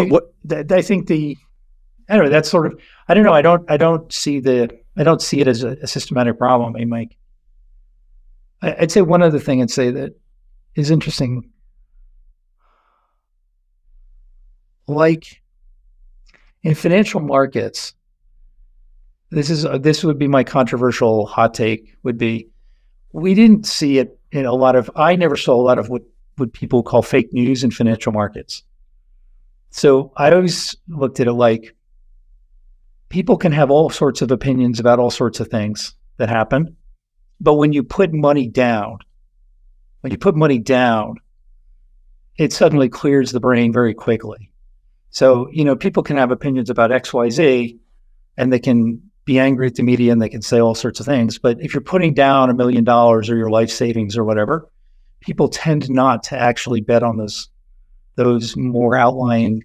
anyway, that's sort of, I don't know. I don't see it as a systematic problem. Mike, I'd say one other thing I'd say that is interesting. Like in financial markets, this would be my controversial hot take, would be, we didn't see it in I never saw a lot of what people call fake news in financial markets. So I always looked at it like, people can have all sorts of opinions about all sorts of things that happen. But when you put money down, it suddenly clears the brain very quickly. So, people can have opinions about XYZ, and they can be angry at the media and they can say all sorts of things. But if you're putting down $1 million or your life savings or whatever, people tend not to actually bet on those more outlying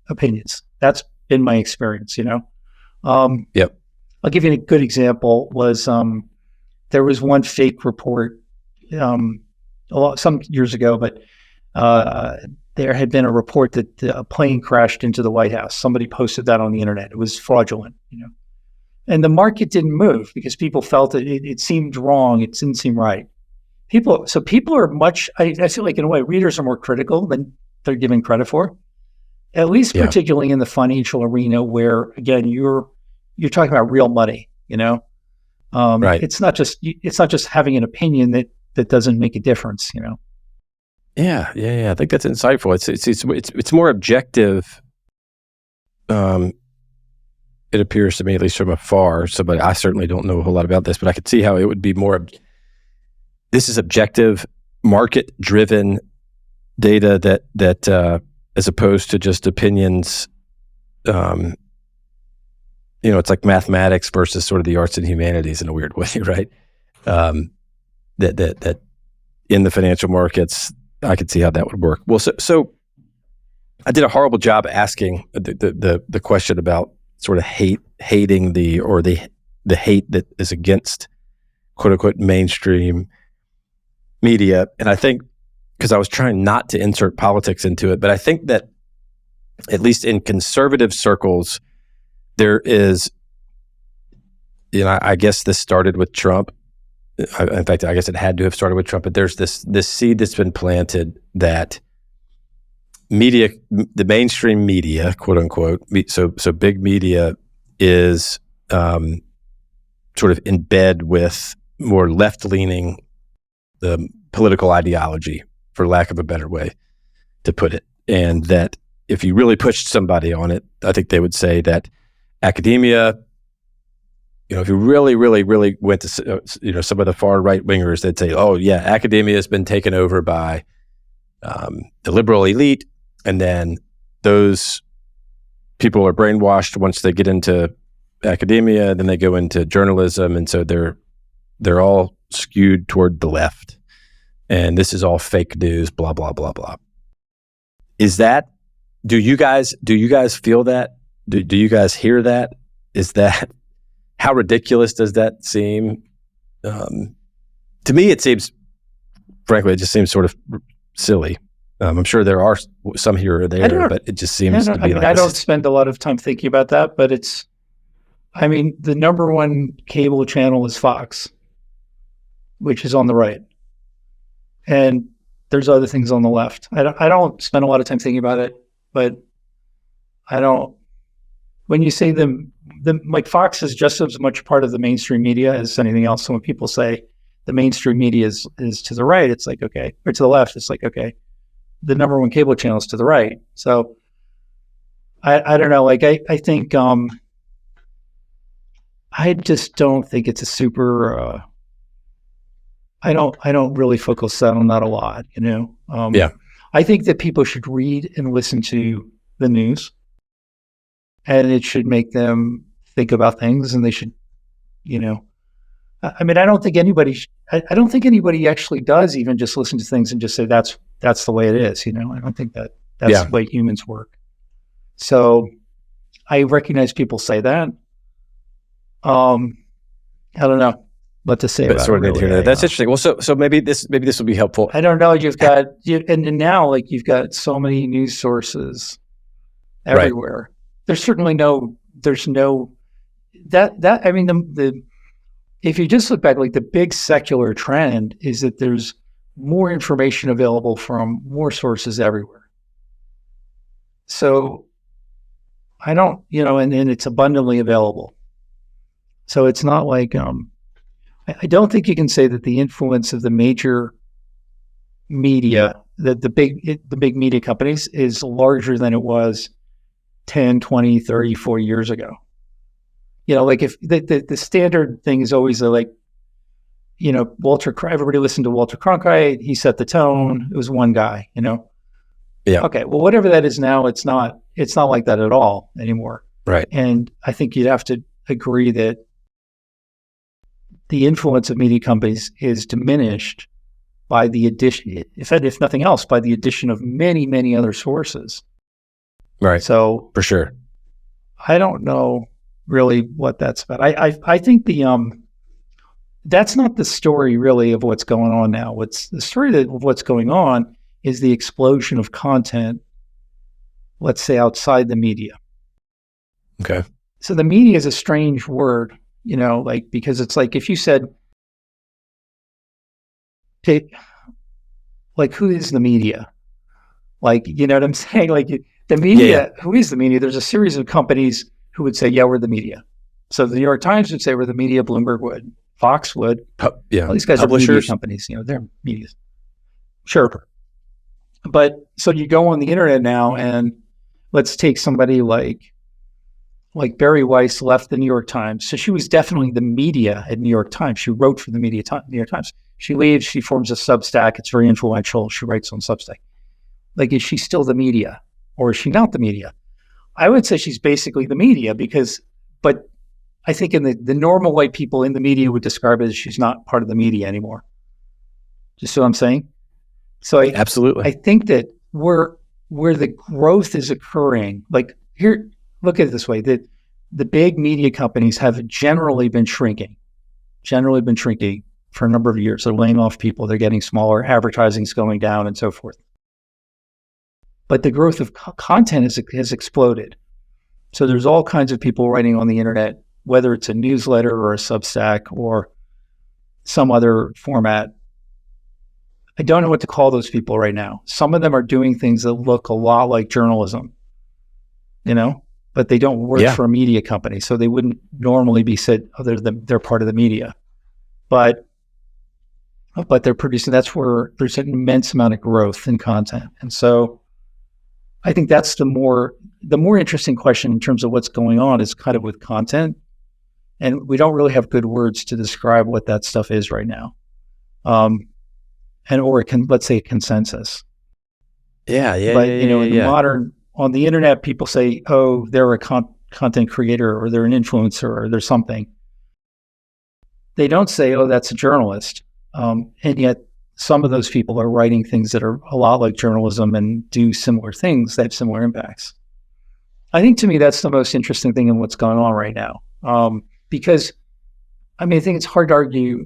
opinions. That's been my experience, Yep. I'll give you a good example was there was one fake report some years ago, but there had been a report that a plane crashed into the White House. Somebody posted that on the internet. It was fraudulent, and the market didn't move because people felt it seemed wrong. It didn't seem right. People are much, I feel like in a way, readers are more critical than they're given credit for, at least particularly in the financial arena where, again, you're talking about real money, Right. It's not just having an opinion that doesn't make a difference, Yeah. I think that's insightful. It's more objective. It appears to me, at least from afar. But I certainly don't know a whole lot about this, but I could see how it would be more. This is objective, market-driven data that as opposed to just opinions. It's like mathematics versus sort of the arts and humanities in a weird way, right? That in the financial markets, I could see how that would work. Well, so I did a horrible job asking the question about sort of hating the hate that is against quote unquote mainstream media, and I think because I was trying not to insert politics into it, but I think that at least in conservative circles, there is, I guess this started with Trump. In fact, I guess it had to have started with Trump, but there's this seed that's been planted that media, the mainstream media, quote unquote, so big media is sort of in bed with more left-leaning political ideology, for lack of a better way to put it. And that if you really pushed somebody on it, I think they would say that academia, if you really, really, really went to, some of the far right wingers, they'd say, oh yeah, academia has been taken over by the liberal elite. And then those people are brainwashed once they get into academia, then they go into journalism. And so they're all skewed toward the left. And this is all fake news, blah, blah, blah, blah. Do you guys feel that? Do you guys hear that? How ridiculous does that seem? To me, it seems, frankly, it just seems sort of silly. I'm sure there are some here or there, but it just seems to be I don't spend a lot of time thinking about that, but the number one cable channel is Fox, which is on the right. And there's other things on the left. I don't spend a lot of time thinking about it, but when you say like Fox is just as much part of the mainstream media as anything else. So when people say the mainstream media is to the right, it's like, okay, or to the left, it's like, okay, the number one cable channel is to the right. So I don't know. Like I think I just don't think it's a super. I don't really focus on that a lot. Yeah. I think that people should read and listen to the news, and it should make them think about things, and they should, I don't think anybody. I don't think anybody actually does even just listen to things and just say that's the way it is. I don't think that's the way humans work. So I recognize people say that. I don't know what to say about it. Really. That's interesting. Well, so maybe this will be helpful. I don't know. And now like you've got so many news sources everywhere. Right. There's certainly there's no if you just look back, like the big secular trend is that there's more information available from more sources everywhere. So I don't, and it's abundantly available. So it's not like, I don't think you can say that the influence of the major media, that the big media companies is larger than it was 10, 20, 30, 40 years ago. Like if the standard thing is always everybody listened to Walter Cronkite. He set the tone. It was one guy, Yeah. Okay. Well, whatever that is now, it's not like that at all anymore. Right. And I think you'd have to agree that the influence of media companies is diminished by the addition, if nothing else, by the addition of many, many other sources. Right. So for sure. I don't know really what that's about. I think that's not the story really of what's going on now. What's the story of what's going on is the explosion of content, let's say outside the media. Okay. So the media is a strange word, like, because it's like if you said, like, who is the media? Like, you know what I'm saying? Like the media, Who is the media? There's a series of companies who would say, yeah, we're the media. So the New York Times would say we're the media, Bloomberg would, Fox would. All these guys publishers. are media companies, they're media. Sure. But so you go on the internet now and let's take somebody like Barry Weiss left the New York Times. So she was definitely the media at New York Times. She wrote for the New York Times. She leaves, she forms a Substack. It's very influential. She writes on Substack. Like, is she still the media or is she not the media? I would say she's basically the media but I think in the normal way people in the media would describe it as she's not part of the media anymore. Just what I'm saying? So Absolutely. I think that where the growth is occurring, like here, look at it this way, that the big media companies have generally been shrinking for a number of years. They're laying off people, they're getting smaller, advertising's going down and so forth. But the growth of content has exploded. So there's all kinds of people writing on the internet, whether it's a newsletter or a Substack or some other format. I don't know what to call those people right now. Some of them are doing things that look a lot like journalism, but they don't work for a media company. So they wouldn't normally be said, they're part of the media. But they're producing, that's where there's an immense amount of growth in content. And so I think that's the more interesting question in terms of what's going on is kind of with content. And we don't really have good words to describe what that stuff is right now. Let's say a consensus. But in the modern, on the internet, people say, oh, they're a content creator or they're an influencer or they're something. They don't say, oh, that's a journalist. And yet some of those people are writing things that are a lot like journalism and do similar things that have similar impacts. I think to me, that's the most interesting thing in what's going on right now. Because I think it's hard to argue,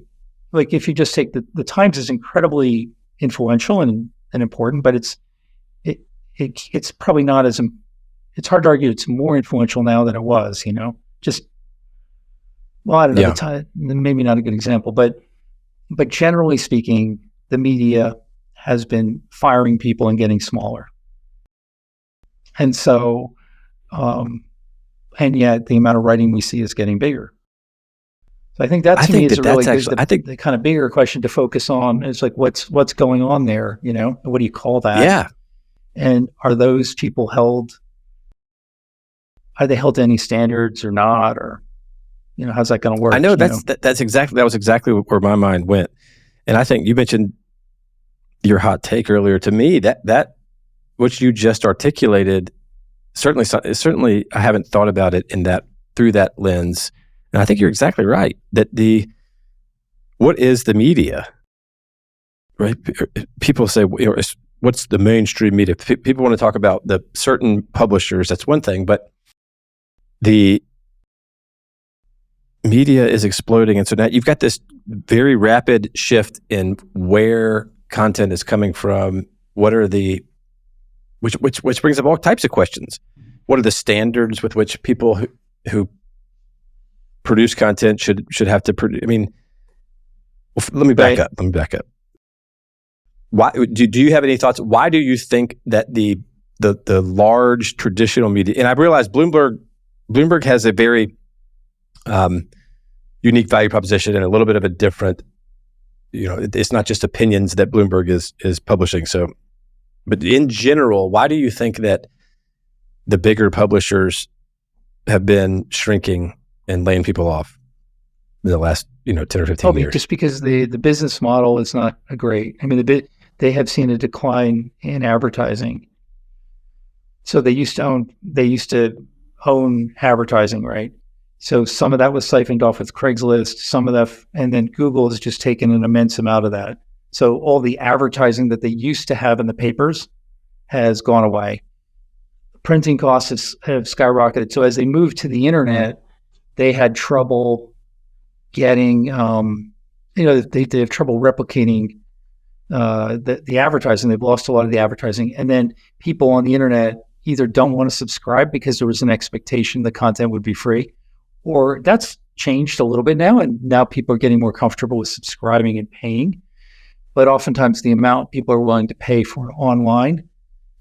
like if you just take the Times is incredibly influential and important, but it's probably not as, it's hard to argue it's more influential now than it was, I don't know, the time, maybe not a good example, but generally speaking, the media has been firing people and getting smaller. And so, and yet the amount of writing we see is getting bigger. So I think that to me is the kind of bigger question to focus on is like, what's going on there? What do you call that? Yeah. And are those people are they held to any standards or not? Or, how's that going to work? I know that was exactly where my mind went. And I think you mentioned your hot take earlier. To me, that which you just articulated, certainly I haven't thought about it through that lens. And I think you're exactly right that what is the media, right? People say, what's the mainstream media? People want to talk about the certain publishers. That's one thing, but the media is exploding. And so now you've got this very rapid shift in where content is coming from. What are which brings up all types of questions. What are the standards with which people who produce content should have to produce? Let me back up. Why do you have any thoughts? Why do you think that the large traditional media, and I realize Bloomberg has a very unique value proposition and a little bit of a different, it's not just opinions that Bloomberg is publishing. So, but in general, why do you think that the bigger publishers have been shrinking and laying people off in the last 10 or 15 years? Just because the business model is not great. They have seen a decline in advertising. So they used to own advertising, right? So some of that was siphoned off with Craigslist, some of that, and then Google has just taken an immense amount of that. So all the advertising that they used to have in the papers has gone away. Printing costs have skyrocketed. So as they moved to the internet, they had trouble getting, they have trouble replicating the advertising. They've lost a lot of the advertising. And then people on the internet either don't want to subscribe because there was an expectation the content would be free, or that's changed a little bit now. And now people are getting more comfortable with subscribing and paying. But oftentimes the amount people are willing to pay for an online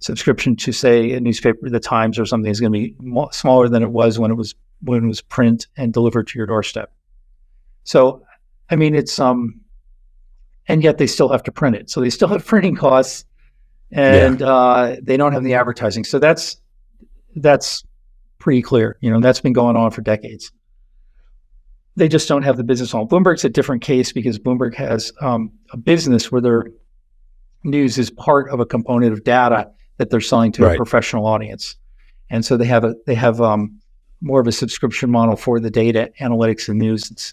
subscription to, say, a newspaper, the Times or something, is going to be smaller than it was when it was print and delivered to your doorstep. So, I mean, it's and yet they still have to print it. So they still have printing costs, and they don't have the advertising. So that's pretty clear. That's been going on for decades. They just don't have the business on. Bloomberg's a different case because Bloomberg has a business where their news is part of a component of data that they're selling to a professional audience, and so they have more of a subscription model for the data analytics and news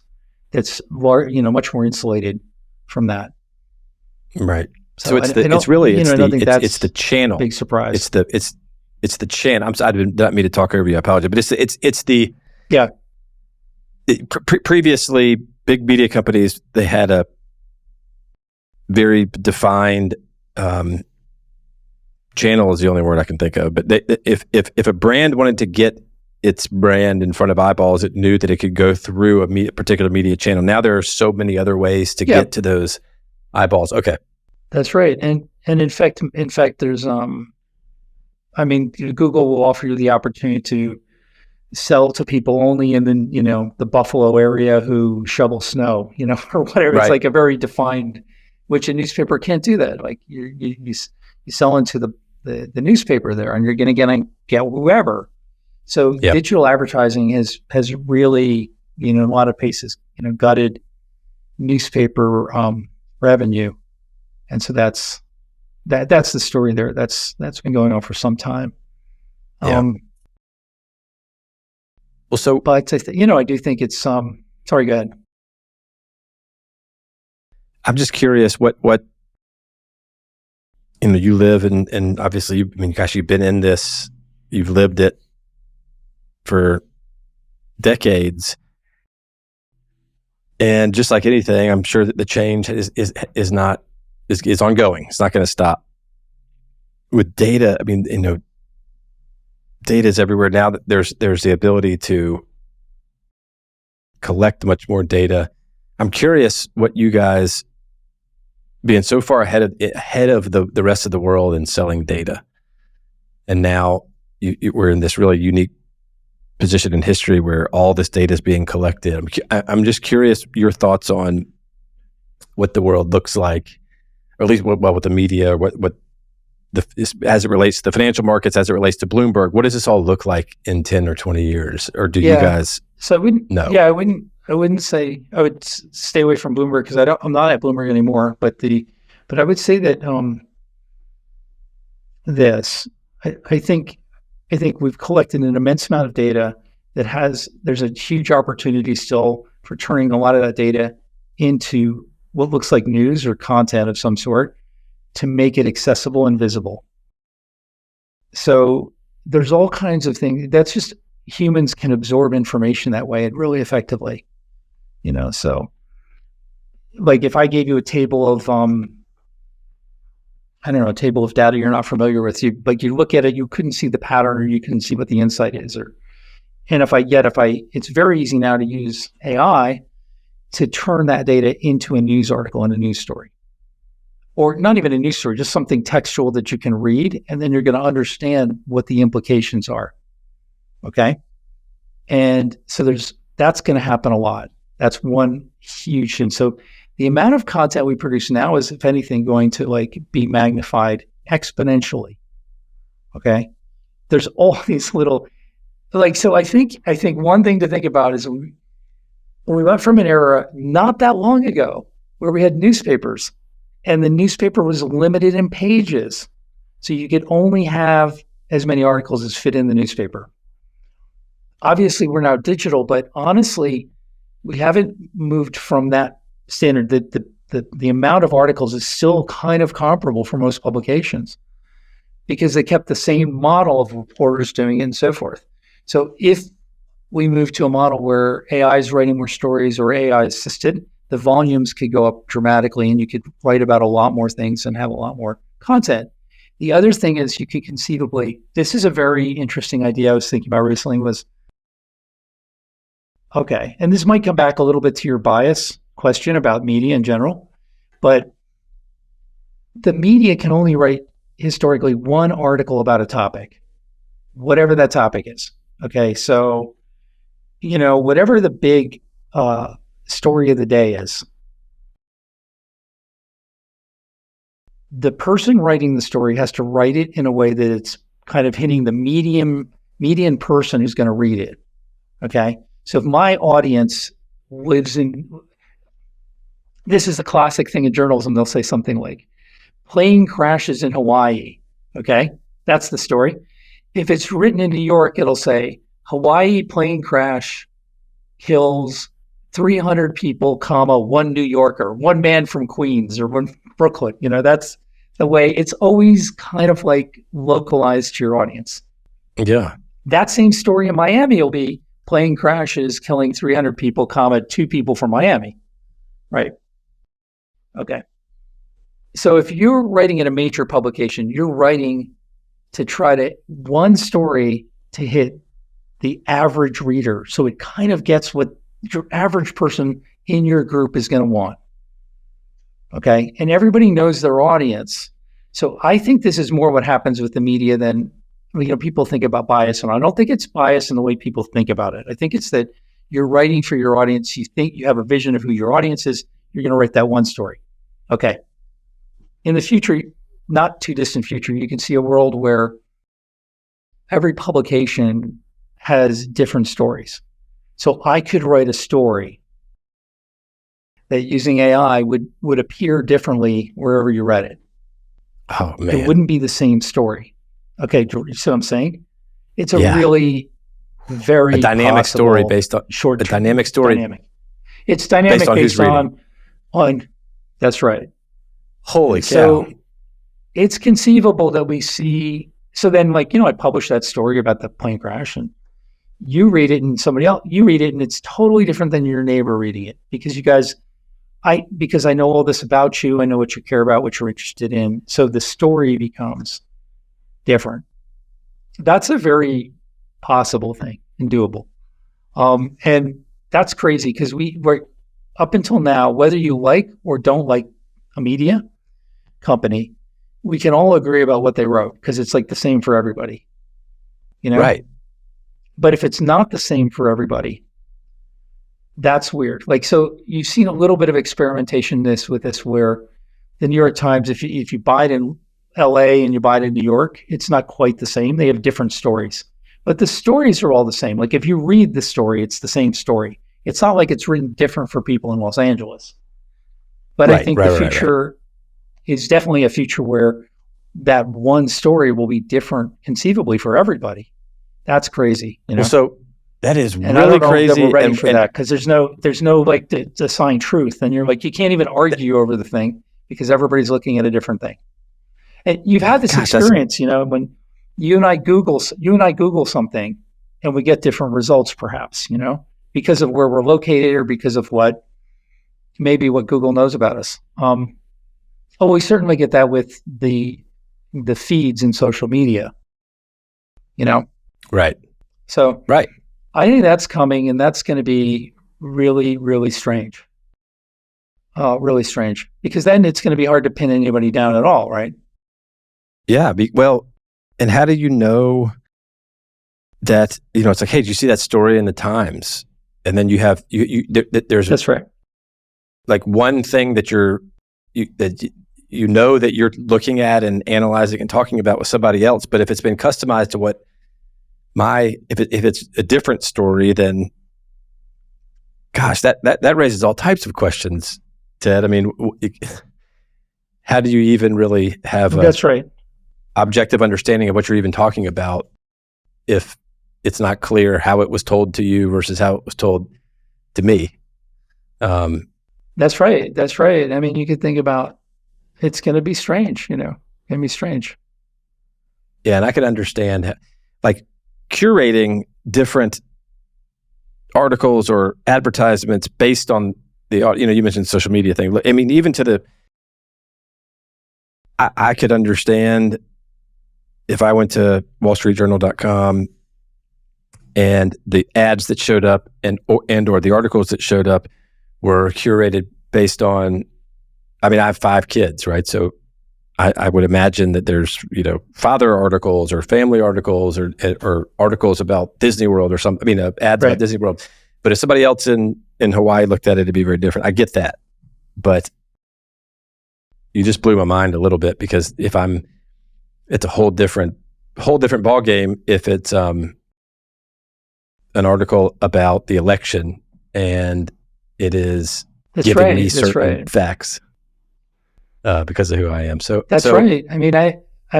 that's much more insulated from that. Right. So it's the channel. Big surprise. It's the channel. I did not mean to talk over you. I apologize, but it's the previously, big media companies, they had a very defined channel is the only word I can think of. But if a brand wanted to get its brand in front of eyeballs, it knew that it could go through a particular media channel. Now there are so many other ways to get to those eyeballs. Okay, that's right. And in fact, there's Google will offer you the opportunity to sell to people only in the Buffalo area who shovel snow, or whatever. Right. It's like a very defined, which a newspaper can't do that. Like you sell into the newspaper there, and you're going to get whoever. So digital advertising has really, in a lot of cases, gutted newspaper revenue, and so that's the story there. That's been going on for some time. But I do think it's sorry, go ahead. I'm just curious what you live and obviously you've been in this, you've lived it for decades, and just like anything, I'm sure that the change is ongoing. It's not going to stop. With data, data is everywhere now. That there's the ability to collect much more data. I'm curious what you guys, being so far ahead of the rest of the world in selling data, and now we're in this really unique position in history where all this data is being collected. I'm just curious your thoughts on what the world looks like, or at least what the media, as it relates to the financial markets, as it relates to Bloomberg. What does this all look like in 10 or 20 years? Or do you guys? So I wouldn't. No. Yeah, I wouldn't say I would stay away from Bloomberg because I'm not at Bloomberg anymore. But I would say that I think we've collected an immense amount of data there's a huge opportunity still for turning a lot of that data into what looks like news or content of some sort to make it accessible and visible. So there's all kinds of things. That's just humans can absorb information that way and really effectively. So like if I gave you a table of a table of data you're not familiar with, you look at it, you couldn't see the pattern or you couldn't see what the insight is. It's very easy now to use AI to turn that data into a news article and a news story. Or not even a news story, just something textual that you can read, and then you're going to understand what the implications are. Okay? And so that's going to happen a lot. That's one huge thing. So the amount of content we produce now is, if anything, going to be magnified exponentially. Okay? There's all these little, so I think one thing to think about is we went from an era not that long ago where we had newspapers, and the newspaper was limited in pages. So you could only have as many articles as fit in the newspaper. Obviously, we're now digital, but honestly, we haven't moved from that standard. The the amount of articles is still kind of comparable for most publications because they kept the same model of reporters doing it and so forth. So if we move to a model where AI is writing more stories or AI assisted, the volumes could go up dramatically and you could write about a lot more things and have a lot more content. The other thing is you could conceivably, this is a very interesting idea I was thinking about recently was, okay, and this might come back a little bit to your bias question about media in general, but the media can only write historically one article about a topic, whatever that topic is. Okay, so, whatever the big story of the day is, the person writing the story has to write it in a way that it's kind of hitting the median person who's going to read it. Okay, so if my audience lives in, this is a classic thing in journalism, they'll say something like, plane crashes in Hawaii. Okay, that's the story. If it's written in New York, it'll say, Hawaii plane crash kills 300 people, one New Yorker, one man from Queens or one Brooklyn. That's the way it's always kind of like localized to your audience. Yeah. That same story in Miami will be plane crashes killing 300 people, 2 people from Miami. Right. Okay. So if you're writing in a major publication, you're writing to try to one story to hit the average reader. So it kind of gets what your average person in your group is going to want. Okay. And everybody knows their audience. So I think this is more what happens with the media than, people think about bias. And I don't think it's bias in the way people think about it. I think it's that you're writing for your audience. You think you have a vision of who your audience is. You're going to write that one story. Okay. In the future, not too distant future, you can see a world where every publication has different stories. So I could write a story that using AI would appear differently wherever you read it. Oh, man. It wouldn't be the same story. Okay, you see what I'm saying? It's a really very dynamic story based on short. A dynamic story. Dynamic. It's dynamic based on. That's right. Holy cow! So it's conceivable that we see. So then, I published that story about the plane crash, and you read it, and you read it, and it's totally different than your neighbor reading it because because I know all this about you, I know what you care about, what you're interested in. So the story becomes different. That's a very possible thing and doable. And that's crazy because we're up until now, whether you like or don't like a media company, we can all agree about what they wrote because it's like the same for everybody. Right. But if it's not the same for everybody, that's weird. So you've seen a little bit of experimentation with this where the New York Times, if you buy it in LA and you buy it in New York, it's not quite the same. They have different stories, but the stories are all the same. If you read the story, it's the same story. It's not like it's written different for people in Los Angeles. But I think the future is definitely a future where that one story will be different conceivably for everybody. That's crazy. Well, so that is and really I don't know crazy. That we're ready for that because there's no to assign truth, and you're you can't even argue over the thing because everybody's looking at a different thing. And you've had this experience, when you and I Google something, and we get different results, perhaps, because of where we're located or because of what Google knows about us. We certainly get that with the feeds in social media. Right. So right. I think that's coming, and that's going to be really, really strange. Really strange, because then it's going to be hard to pin anybody down at all, right? Yeah. And how do you know that, it's like, hey, did you see that story in the Times? And then you have, there's that's right. Like one thing that you're looking at and analyzing and talking about with somebody else. But if it's been customized to what if it's a different story, then gosh, that raises all types of questions, Ted. I mean, how do you even really have that's right. objective understanding of what you're even talking about if it's not clear how it was told to you versus how it was told to me? That's right. That's right. I mean, you could think about it's going to be strange, going to be strange. Yeah, and I could understand like curating different articles or advertisements based on the, you mentioned social media thing. I mean, even to I could understand if I went to wallstreetjournal.com and the ads that showed up or the articles that showed up were curated based on, I mean, I have 5 kids, right? So I would imagine that there's, father articles or family articles or articles about Disney World or something. I mean, ads about Disney World. But if somebody else in Hawaii looked at it, it'd be very different. I get that. But you just blew my mind a little bit, because it's a whole different ball game if it's an article about the election and it is giving me certain facts. Because of who I am. So that's right. I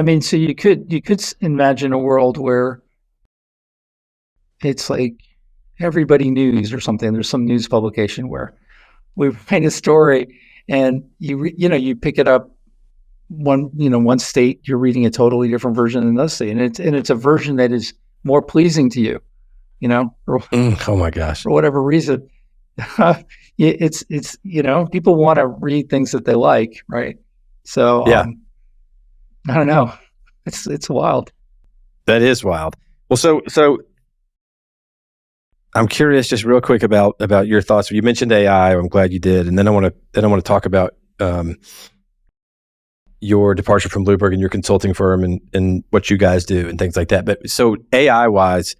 mean, so you could imagine a world where it's like Everybody News or something. There's some news publication where we write a story and you pick it up one state, you're reading a totally different version than another state. And it's a version that is more pleasing to you, oh my gosh. For whatever reason. It's people want to read things that they like, right? So yeah, I don't know. It's wild. That is wild. Well, so I'm curious, just real quick about your thoughts. You mentioned AI. I'm glad you did, and then I want to talk about your departure from Bloomberg and your consulting firm and what you guys do and things like that. But so AI wise,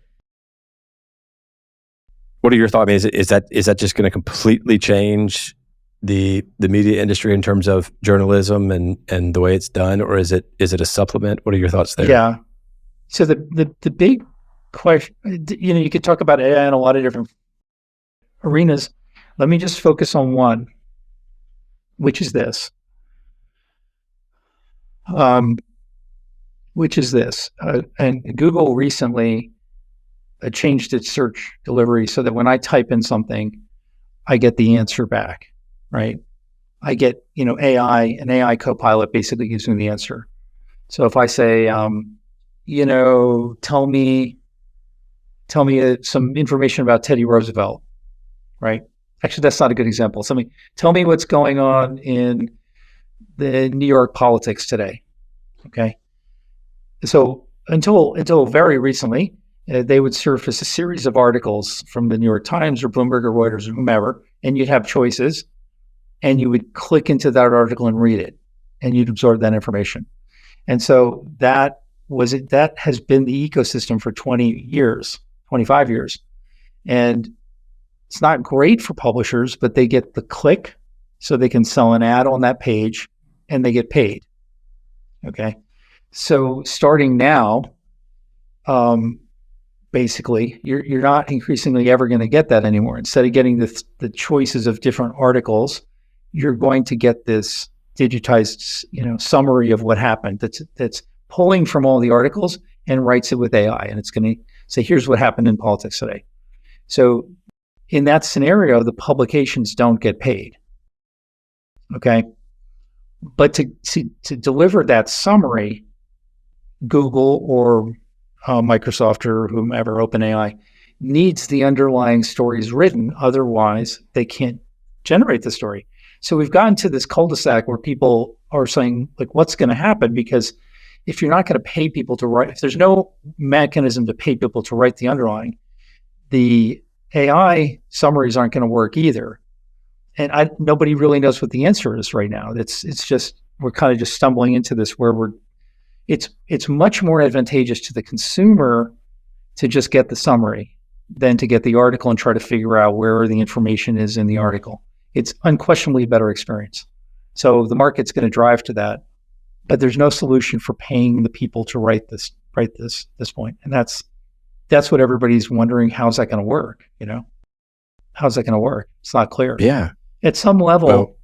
what are your thoughts? I mean, is that just going to completely change the media industry in terms of journalism and the way it's done, or is it a supplement? What are your thoughts there? Yeah. So the big question, you could talk about AI in a lot of different arenas. Let me just focus on one, which is this. And Google recently changed its search delivery so that when I type in something, I get the answer back, right? I get, an AI copilot basically gives me the answer. So if I say, tell me some information about Teddy Roosevelt, right? Actually, that's not a good example. Tell me what's going on in the New York politics today. Okay. So until very recently, they would surface a series of articles from the New York Times or Bloomberg or Reuters or whomever, and you'd have choices, and you would click into that article and read it, and you'd absorb that information. And so that has been the ecosystem for 20 years, 25 years. And it's not great for publishers, but they get the click, so they can sell an ad on that page, and they get paid. Okay. So starting now, basically, you're not increasingly ever going to get that anymore. Instead of getting the choices of different articles, you're going to get this digitized, summary of what happened. That's pulling from all the articles and writes it with AI, and it's going to say, "Here's what happened in politics today." So, in that scenario, the publications don't get paid. Okay, but to deliver that summary, Google or Microsoft or whomever, OpenAI, needs the underlying stories written. Otherwise, they can't generate the story. So we've gotten to this cul-de-sac where people are saying, like, what's going to happen? Because if you're not going to pay people to write, if there's no mechanism to pay people to write the underlying, the AI summaries aren't going to work either. And nobody really knows what the answer is right now. It's just, we're kind of just stumbling into this where it's much more advantageous to the consumer to just get the summary than to get the article and try to figure out where the information is in the article. It's unquestionably a better experience. So the market's going to drive to that, but there's no solution for paying the people to write this point. And that's what everybody's wondering. How's that going to work? How's that going to work? It's not clear. Yeah. At some level,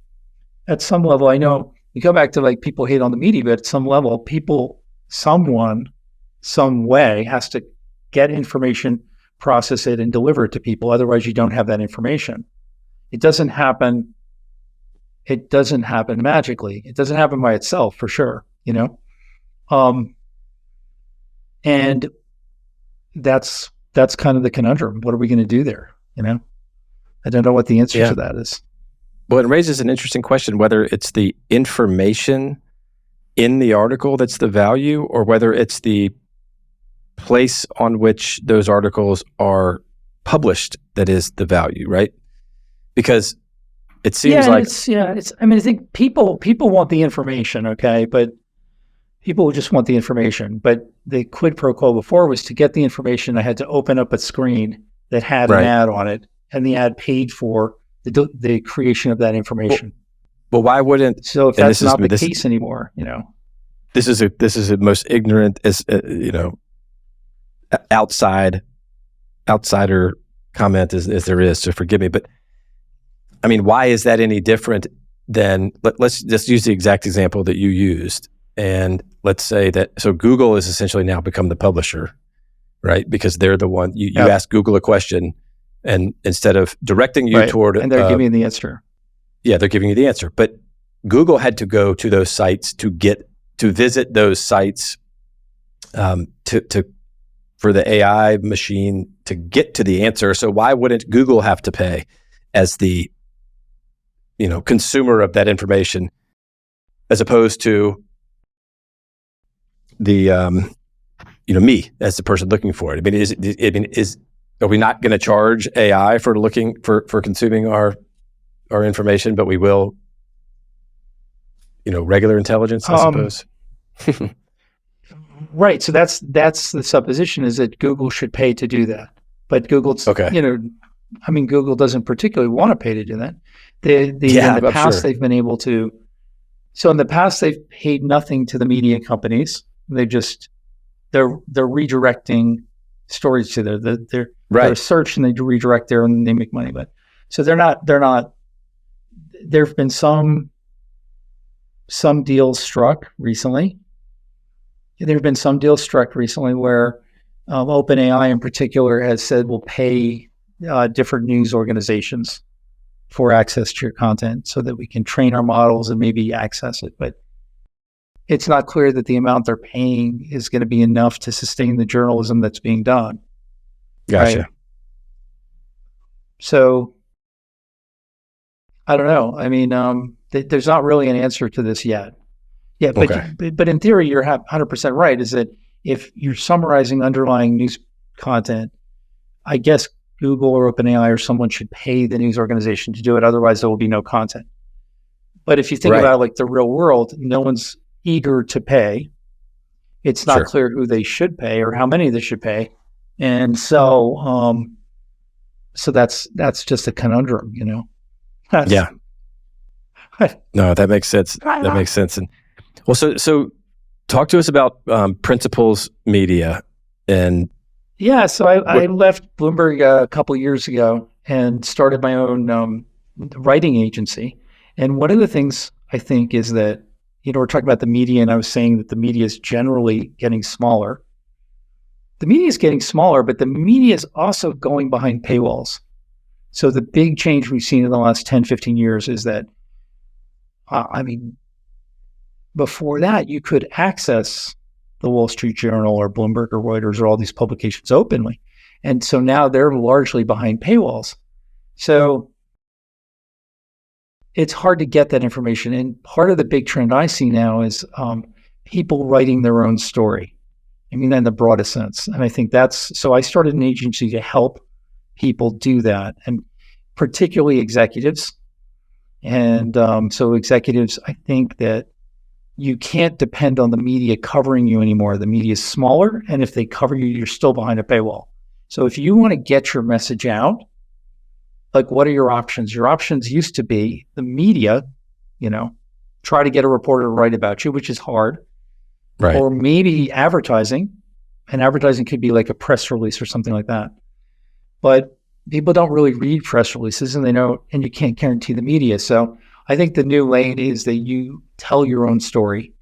I know you go back to, like, people hate on the media, but at some level, someone, some way has to get information, process it, and deliver it to people. Otherwise, you don't have that information. It doesn't happen it doesn't happen magically. It doesn't happen by itself, for sure, you know? Um, and that's kind of the conundrum. What are we going to do there? You know, I don't know what the answer to that is. Well, it raises an interesting question, whether it's the information in the article that's the value, or whether it's the place on which those articles are published that is the value, right? Because it seems like I mean, I think people want the information, okay, but people just want the information. But the quid pro quo before was to get the information, I had to open up a screen that had an ad on it, and the ad paid for the creation of that information. Well, why wouldn't? So if that's not the case anymore, you know, this is the most ignorant, as outsider comment as there is. So forgive me, but I mean, why is that any different than? Let's just use the exact example that you used, and let's say that Google has essentially now become the publisher, right? Because they're the one you ask Google a question, and instead of directing you toward, and they're giving you the answer. Yeah, they're giving you the answer. But Google had to go to those sites to visit those sites for the AI machine to get to the answer. So why wouldn't Google have to pay as the consumer of that information, as opposed to the me as the person looking for it? I mean, are we not going to charge AI for consuming our information, but we will, regular intelligence, I suppose. Right. So that's the supposition, is that Google should pay to do that. But Google's, Google doesn't particularly want to pay to do that. In the past, they've been able to. So in the past, they've paid nothing to the media companies. They're redirecting stories to their search, and they redirect there, and they make money. But so they're not. There have been some deals struck recently. There have been some deals struck recently where OpenAI in particular has said we'll pay different news organizations for access to your content so that we can train our models and maybe access it. But it's not clear that the amount they're paying is going to be enough to sustain the journalism that's being done. Gotcha. Right? So I don't know. I mean, there's not really an answer to this yet. Yeah, but in theory, you're 100% right, is that if you're summarizing underlying news content, I guess Google or OpenAI or someone should pay the news organization to do it. Otherwise, there will be no content. But if you think about it like the real world, no one's eager to pay. It's not clear who they should pay or how many they should pay. And so that's just a conundrum, you know? Yeah. No, that makes sense. That makes sense. And well, so talk to us about Principles Media. And so I left Bloomberg a couple of years ago and started my own writing agency. And one of the things I think is that, we're talking about the media, and I was saying that the media is generally getting smaller. The media is getting smaller, but the media is also going behind paywalls. So the big change we've seen in the last 10, 15 years is that, before that, you could access the Wall Street Journal or Bloomberg or Reuters or all these publications openly. And so now they're largely behind paywalls. So it's hard to get that information. And part of the big trend I see now is people writing their own story. I mean, in the broadest sense. And I think so I started an agency to help people do that, and particularly executives. And so executives, I think that you can't depend on the media covering you anymore. The media is smaller, and if they cover you, you're still behind a paywall. So if you want to get your message out, like, what are your options? Your options used to be the media, try to get a reporter to write about you, which is hard. Right. Or maybe advertising, and advertising could be like a press release or something like that. But people don't really read press releases, and and you can't guarantee the media. So I think the new lane is that you tell your own story,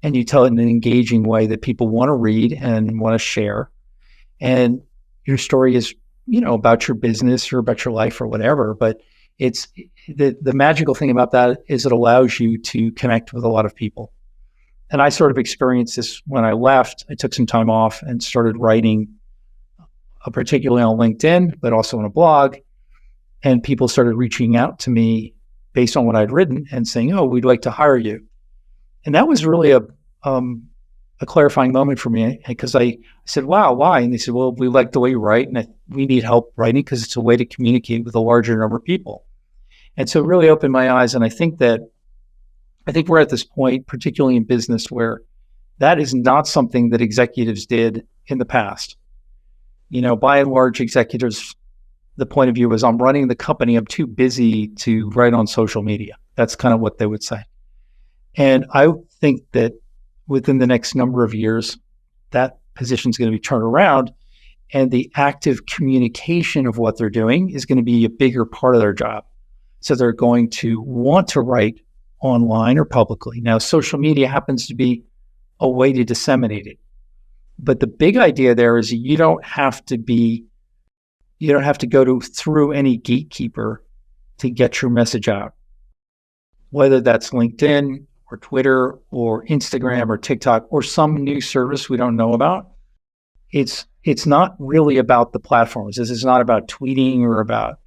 and you tell it in an engaging way that people want to read and want to share. And your story is, about your business or about your life or whatever, but it's the magical thing about that is it allows you to connect with a lot of people. And I sort of experienced this when I left. I took some time off and started writing, particularly on LinkedIn, but also on a blog. And people started reaching out to me based on what I'd written and saying, "Oh, we'd like to hire you." And that was really a clarifying moment for me, because I said, "Wow, why?" And they said, "Well, we like the way you write, and we need help writing because it's a way to communicate with a larger number of people." And so it really opened my eyes. And I think we're at this point, particularly in business, where that is not something that executives did in the past. By and large, executives, the point of view was, I'm running the company, I'm too busy to write on social media. That's kind of what they would say. And I think that within the next number of years, that position is going to be turned around, and the active communication of what they're doing is going to be a bigger part of their job. So they're going to want to write online or publicly. Now, social media happens to be a way to disseminate it. But the big idea there is you don't have to go through any gatekeeper to get your message out. Whether that's LinkedIn or Twitter or Instagram or TikTok or some new service we don't know about, it's not really about the platforms. This is not about tweeting or about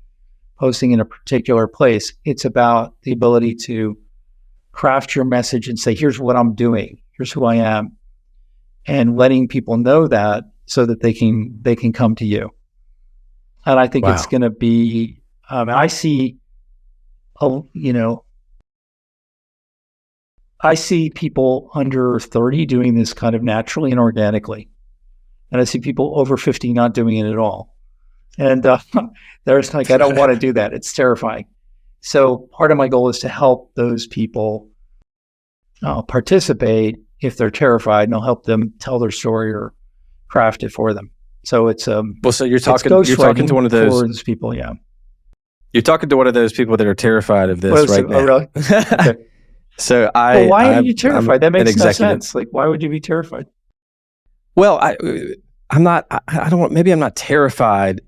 posting in a particular place. It's about the ability to craft your message and say, here's what I'm doing, here's who I am, and letting people know that so that they can come to you. And I think it's going to be, I see people under 30 doing this kind of naturally and organically. And I see people over 50 not doing it at all. And there's I don't want to do that. It's terrifying. So part of my goal is to help those people participate if they're terrified, and I'll help them tell their story or craft it for them. So it's so you're talking to one of those people, yeah. You're talking to one of those people that are terrified of this right now. Oh, really? Okay. So why are you terrified? That makes no sense. Like, why would you be terrified? Well, I'm not. I don't want. Maybe I'm not terrified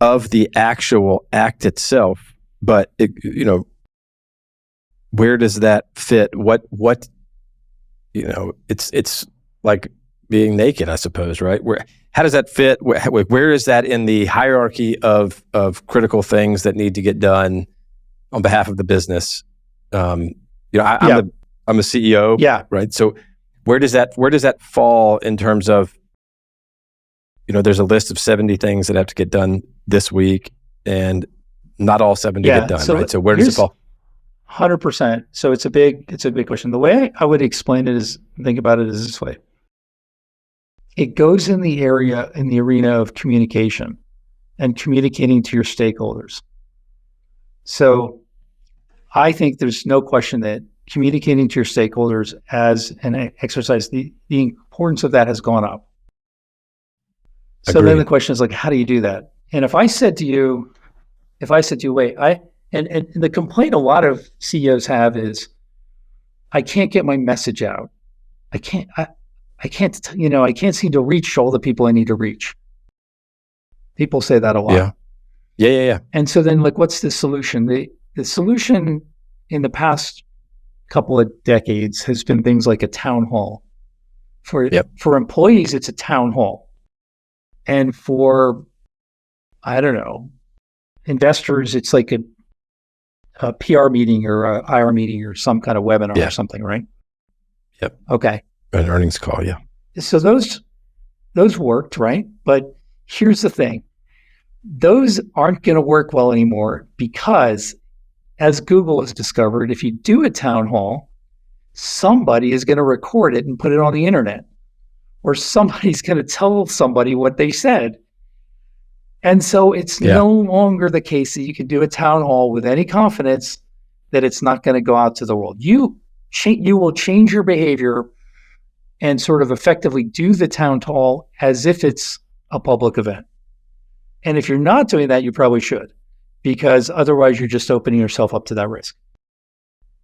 of the actual act itself, but where does that fit? What it's like being naked, I suppose, right? How does that fit? Where is that in the hierarchy of critical things that need to get done on behalf of the business? I'm a CEO, right? So where does that fall in terms of, there's a list of 70 things that have to get done this week, and not all 70 get done, right? So where does it fall? 100%. So it's a big question. The way I would explain it is, think about it as this way. It goes in the arena of communication and communicating to your stakeholders. So I think there's no question that communicating to your stakeholders as an exercise, the importance of that has gone up. So then the question is, like, how do you do that? And if I said to you, wait, and the complaint a lot of CEOs have is, I can't get my message out. I can't seem to reach all the people I need to reach. People say that a lot. Yeah. And so then, like, what's the solution? The solution in the past couple of decades has been things like a town hall. For employees, it's a town hall. And for, I don't know, investors, it's like a PR meeting or a IR meeting or some kind of webinar or something, right? Yep. Okay. An earnings call, yeah. So those worked, right? But here's the thing. Those aren't going to work well anymore because, as Google has discovered, if you do a town hall, somebody is going to record it and put it on the internet, or somebody's going to tell somebody what they said. And so it's no longer the case that you can do a town hall with any confidence that it's not going to go out to the world. You will change your behavior and sort of effectively do the town hall as if it's a public event. And if you're not doing that, you probably should, because otherwise you're just opening yourself up to that risk.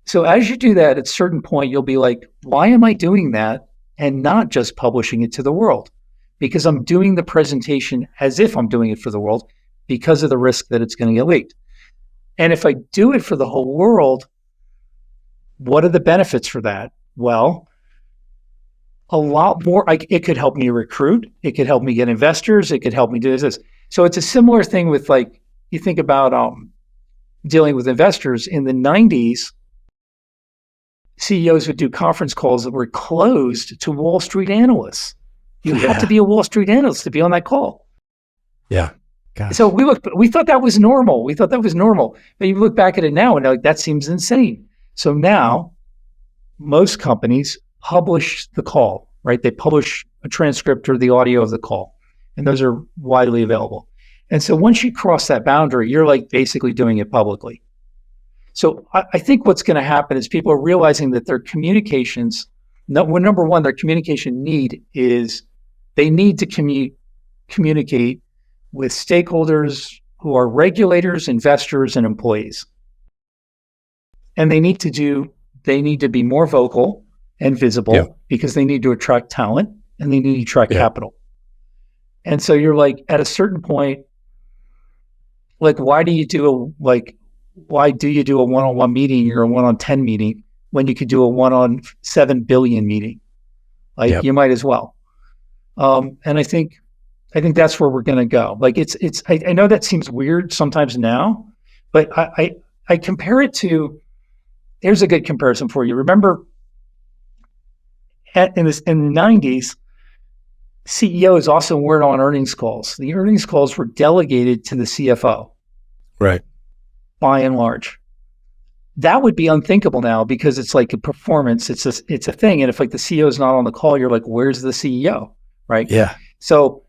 So as you do that, at a certain point, you'll be like, why am I doing that and not just publishing it to the world? Because I'm doing the presentation as if I'm doing it for the world because of the risk that it's going to get leaked. And if I do it for the whole world, what are the benefits for that? Well, a lot more. It could help me recruit. It could help me get investors. It could help me do this. So it's a similar thing with, like, you think about dealing with investors. In the 90s, CEOs would do conference calls that were closed to Wall Street analysts. You had to be a Wall Street analyst to be on that call. Yeah. Gosh. So we thought that was normal. But you look back at it now and like, that seems insane. So now most companies publish the call, right? They publish a transcript or the audio of the call, and those are widely available. And so once you cross that boundary, you're like basically doing it publicly. So I think what's going to happen is people are realizing that their communications, number one, their communication need is they need to communicate with stakeholders who are regulators, investors, and employees. And they need to be more vocal and visible because they need to attract talent and they need to attract capital. And so you're like, at a certain point, like, why do you do a one-on-one meeting or a 1-on-10 meeting when you could do a 1-on-7 billion meeting? Like, you might as well. And I think that's where we're going to go. Like, I know that seems weird sometimes now, but I compare it to, here's a good comparison for you. Remember in the 90s, CEOs also weren't on earnings calls. The earnings calls were delegated to the CFO. Right. By and large. That would be unthinkable now because it's like a performance. It's a thing. And if like the CEO is not on the call, you're like, where's the CEO? Right. Yeah. So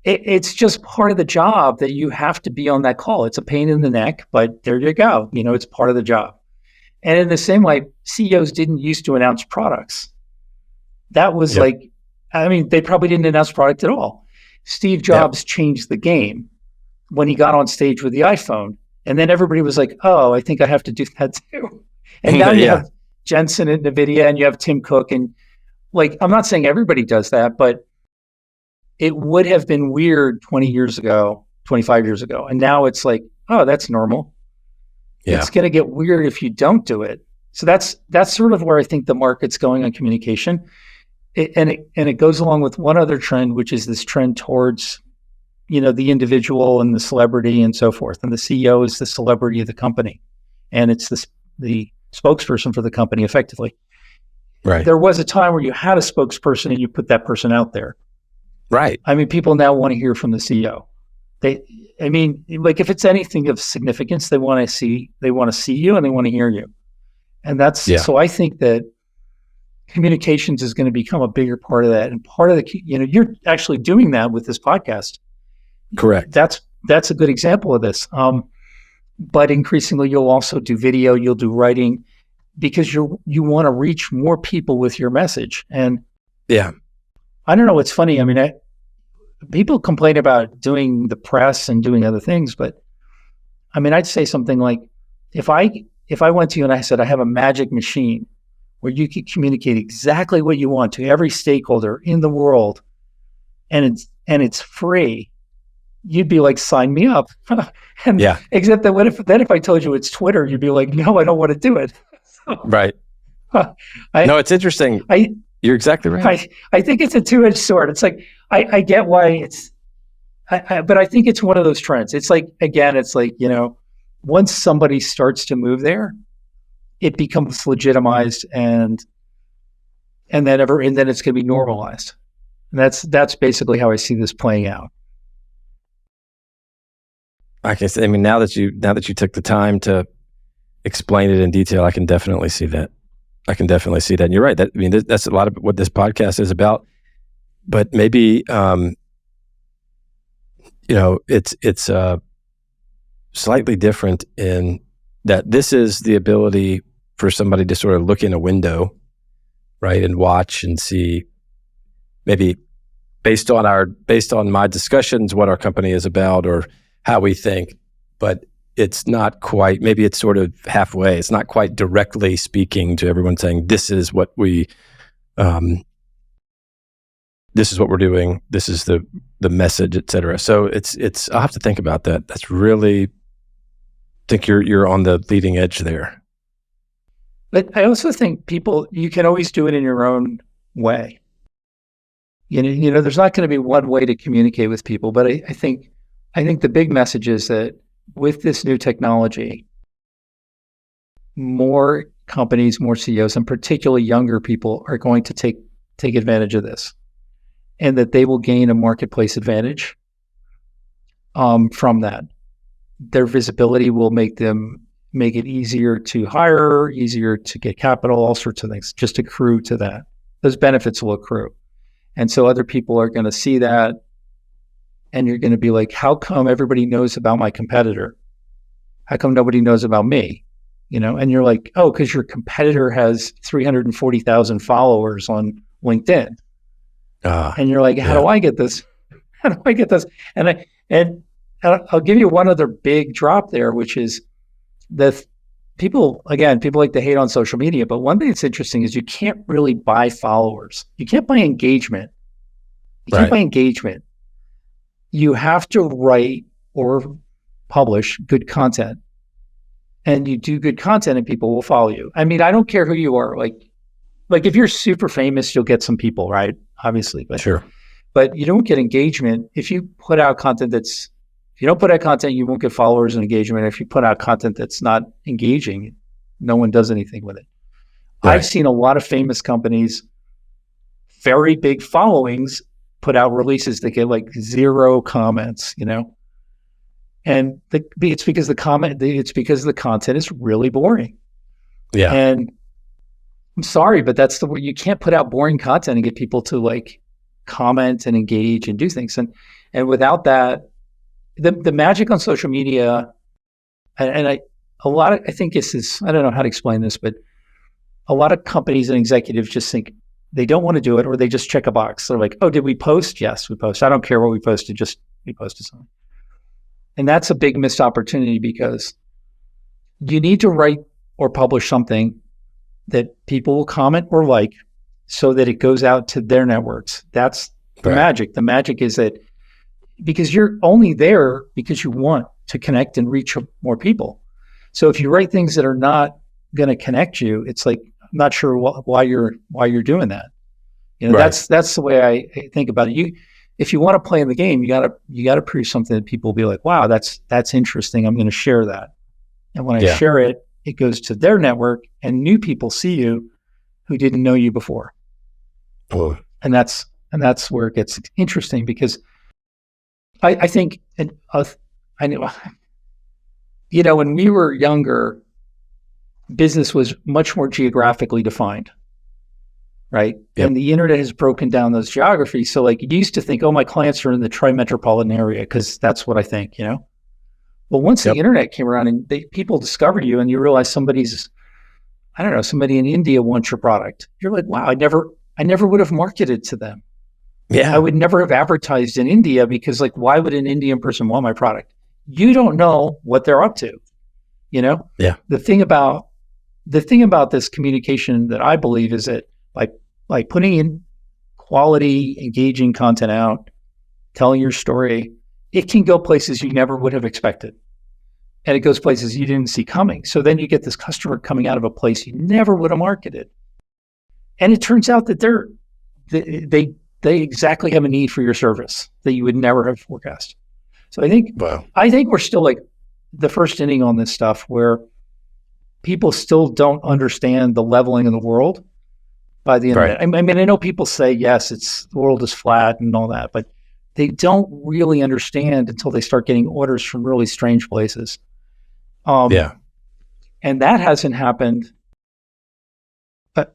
it's just part of the job that you have to be on that call. It's a pain in the neck, but there you go. It's part of the job. And in the same way, CEOs didn't used to announce products. That was they probably didn't announce product at all. Steve Jobs changed the game when he got on stage with the iPhone. And then everybody was like, oh, I think I have to do that too. And now you have Jensen at NVIDIA and you have Tim Cook. And like, I'm not saying everybody does that, but it would have been weird 20 years ago, 25 years ago. And now it's like, oh, that's normal. Yeah. It's going to get weird if you don't do it. So that's sort of where I think the market's going on communication. It goes along with one other trend, which is this trend towards, the individual and the celebrity and so forth. And the CEO is the celebrity of the company. And it's the spokesperson for the company effectively. Right. There was a time where you had a spokesperson and you put that person out there. Right. I mean, people now want to hear from the CEO. Like if it's anything of significance, they want to see you and they want to hear you. And so I think that communications is going to become a bigger part of that. And part of you're actually doing that with this podcast. Correct. That's a good example of this. But increasingly, you'll also do video, you'll do writing, because you want to reach more people with your message. And I don't know. It's funny. I mean, people complain about doing the press and doing other things, but I mean, I'd say something like, if I went to you and I said, I have a magic machine where you can communicate exactly what you want to every stakeholder in the world, and it's free, you'd be like, sign me up. Except that if I told you it's Twitter, you'd be like, no, I don't want to do it. Right. No, it's interesting. You're exactly right. I think it's a two-edged sword. It's like, I get why but I think it's one of those trends. It's like, again, it's like, once somebody starts to move there, it becomes legitimized and then it's going to be normalized. And that's basically how I see this playing out. Okay, so, I mean, now that you took the time to explain it in detail, I can definitely see that. And you're right. That's a lot of what this podcast is about. But maybe, it's slightly different in that this is the ability for somebody to sort of look in a window, right, and watch and see, maybe based on my discussions, what our company is about or how we think, but it's not quite, maybe it's sort of halfway. It's not quite directly speaking to everyone saying, this is what we're doing. This is the message, et cetera. So it's, I'll have to think about that. That's really think you're on the leading edge there. But I also think you can always do it in your own way. There's not going to be one way to communicate with people, but I think the big message is that with this new technology, more companies, more CEOs, and particularly younger people are going to take advantage of this, and that they will gain a marketplace advantage from that. Their visibility will make it easier to hire, easier to get capital, all sorts of things just accrue to that. Those benefits will accrue. And so other people are going to see that, and you're going to be like, how come everybody knows about my competitor? How come nobody knows about me? And you're like, oh, because your competitor has 340,000 followers on LinkedIn. And you're like, how do I get this? How do I get this? And I'll give you one other big drop there, which is people like to hate on social media, but one thing that's interesting is you can't really buy followers. You can't buy engagement. Can't buy engagement. You have to write or publish good content. And you do good content and people will follow you. I mean, I don't care who you are. Like if you're super famous, you'll get some people, right? Obviously. But, sure. But you don't get engagement. If you put out content if you don't put out content, you won't get followers and engagement. If you put out content that's not engaging, no one does anything with it. Right. I've seen a lot of famous companies, very big followings, put out releases that get like 0 comments, and it's because the content is really boring. Yeah. And I'm sorry, but that's the way. You can't put out boring content and get people to like comment and engage and do things. And without that, the magic on social media, I think this is, I don't know how to explain this, but a lot of companies and executives just think they don't want to do it, or they just check a box. They're like, oh, did we post? Yes, we posted. I don't care what we posted, just we posted something. And that's a big missed opportunity, because you need to write or publish something that people will comment or like, so that it goes out to their networks. That's the magic. The magic is that because you're only there because you want to connect and reach more people. So if you write things that are not going to connect you, it's like, I'm not sure why you're doing that. That's the way I think about it. If you want to play in the game, you gotta produce something that people will be like, wow, that's interesting. I'm going to share that. And when I share it, it goes to their network, and new people see you who didn't know you before. Oh. And that's where it gets interesting, because I think, I know, when we were younger, business was much more geographically defined, right? Yep. And the internet has broken down those geographies. So like, you used to think, oh, my clients are in the tri-metropolitan area, because that's what I think, Well, once the internet came around and people discovered you, and you realize somebody in India wants your product, you're like, wow, I never would have marketed to them. Yeah. I would never have advertised in India, because like, why would an Indian person want my product? You don't know what they're up to, Yeah. The thing about this communication that I believe is that by putting in quality, engaging content out, telling your story, it can go places you never would have expected. And it goes places you didn't see coming. So then you get this customer coming out of a place you never would have marketed. And it turns out that they exactly have a need for your service that you would never have forecast. So I think we're still like the first inning on this stuff, where people still don't understand the leveling of the world by the internet. Right. I mean, I know people say, yes, the world is flat and all that, but they don't really understand until they start getting orders from really strange places. And that hasn't happened. That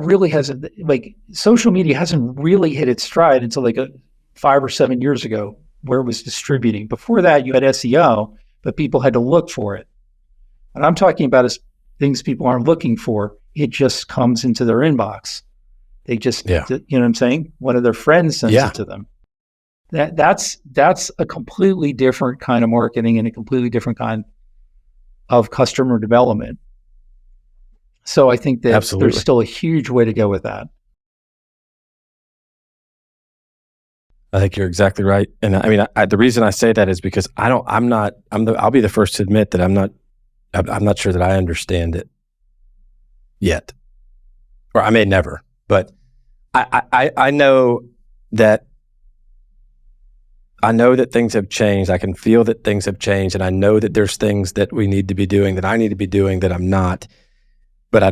really hasn't, like, social media hasn't really hit its stride until like 5 or 7 years ago, where it was distributing. Before that, you had SEO, but people had to look for it. And I'm talking about is things people aren't looking for. It just comes into their inbox. They just, you know what I'm saying? One of their friends sends it to them. That's a completely different kind of marketing and a completely different kind of customer development. So I think that there's still a huge way to go with that. I think you're exactly right. And I mean, the reason I say that is because I'll be the first to admit that I'm not sure that I understand it yet, or I may never, but I know that things have changed. I can feel that things have changed, and I know that there's things that we need to be doing, that I need to be doing, that I'm not. But I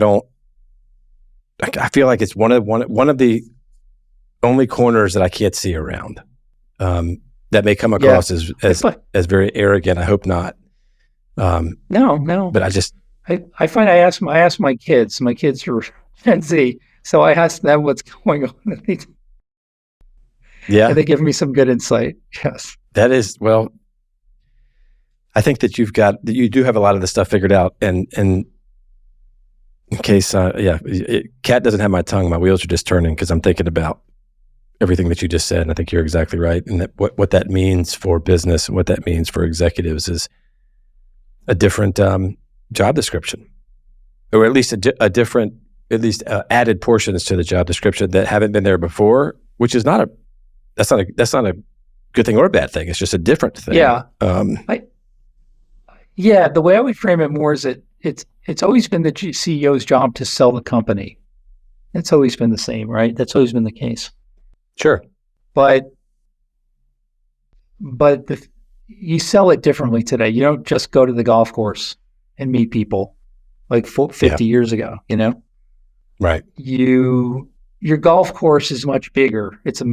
feel like it's one of the only corners that I can't see around. That may come across as very arrogant. I hope not. No. But I find I ask my kids. My kids are Gen Z, so I ask them what's going on. Yeah. And they give me some good insight. Yes. That is, well, I think that you do have a lot of the stuff figured out. And in case, Kat doesn't have my tongue. My wheels are just turning because I'm thinking about everything that you just said. And I think you're exactly right. And that what that means for business and what that means for executives is a different job description, or at least a different, added portions to the job description that haven't been there before, which is that's not a good thing or a bad thing. It's just a different thing. Yeah. The way I would frame it more is that it's always been the CEO's job to sell the company. It's always been the same, right? That's always been the case. Sure. But you sell it differently today. You don't just go to the golf course and meet people like 50 years ago, Right. Your golf course is much bigger. It's a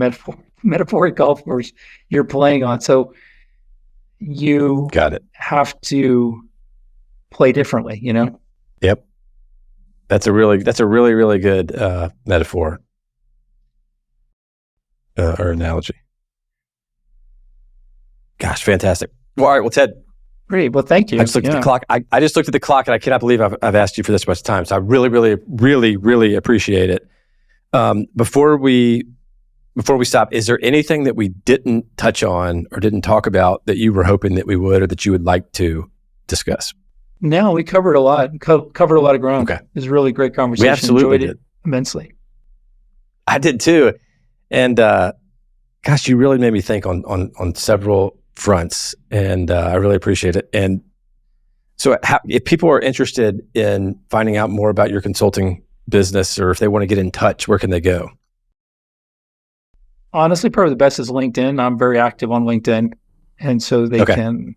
metaphoric golf course you're playing on. So you have to play differently, Yep. That's a really, really good metaphor or analogy. Gosh, fantastic. Well, all right. Well, Ted. Great. Well, thank you. I just looked at the clock. I just looked at the clock, and I cannot believe I've asked you for this much time. So I really, really, really, really appreciate it. Before we stop, is there anything that we didn't touch on or didn't talk about that you were hoping that we would, or that you would like to discuss? No, we covered a lot. Covered a lot of ground. Okay. It was a really great conversation. We absolutely enjoyed it immensely. I did too. And gosh, you really made me think on several fronts, and I really appreciate it. And so if people are interested in finding out more about your consulting business, or if they want to get in touch, where can they go? Honestly, probably the best is LinkedIn. I'm very active on LinkedIn. And so they can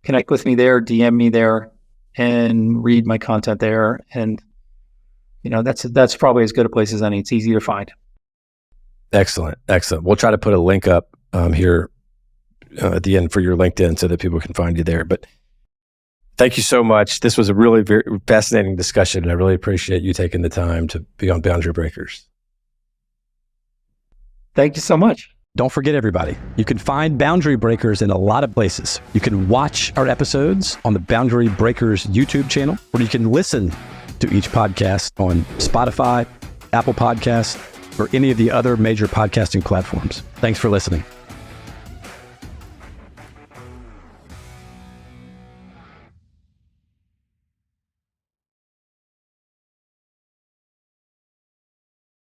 connect with me there, DM me there, and read my content there. And, that's probably as good a place as any. It's easy to find. Excellent. We'll try to put a link up here at the end for your LinkedIn so that people can find you there. But thank you so much. This was a really very fascinating discussion, and I really appreciate you taking the time to be on Boundary Breakers. Thank you so much. Don't forget, everybody, you can find Boundary Breakers in a lot of places. You can watch our episodes on the Boundary Breakers YouTube channel, or you can listen to each podcast on Spotify, Apple Podcasts, or any of the other major podcasting platforms. Thanks for listening.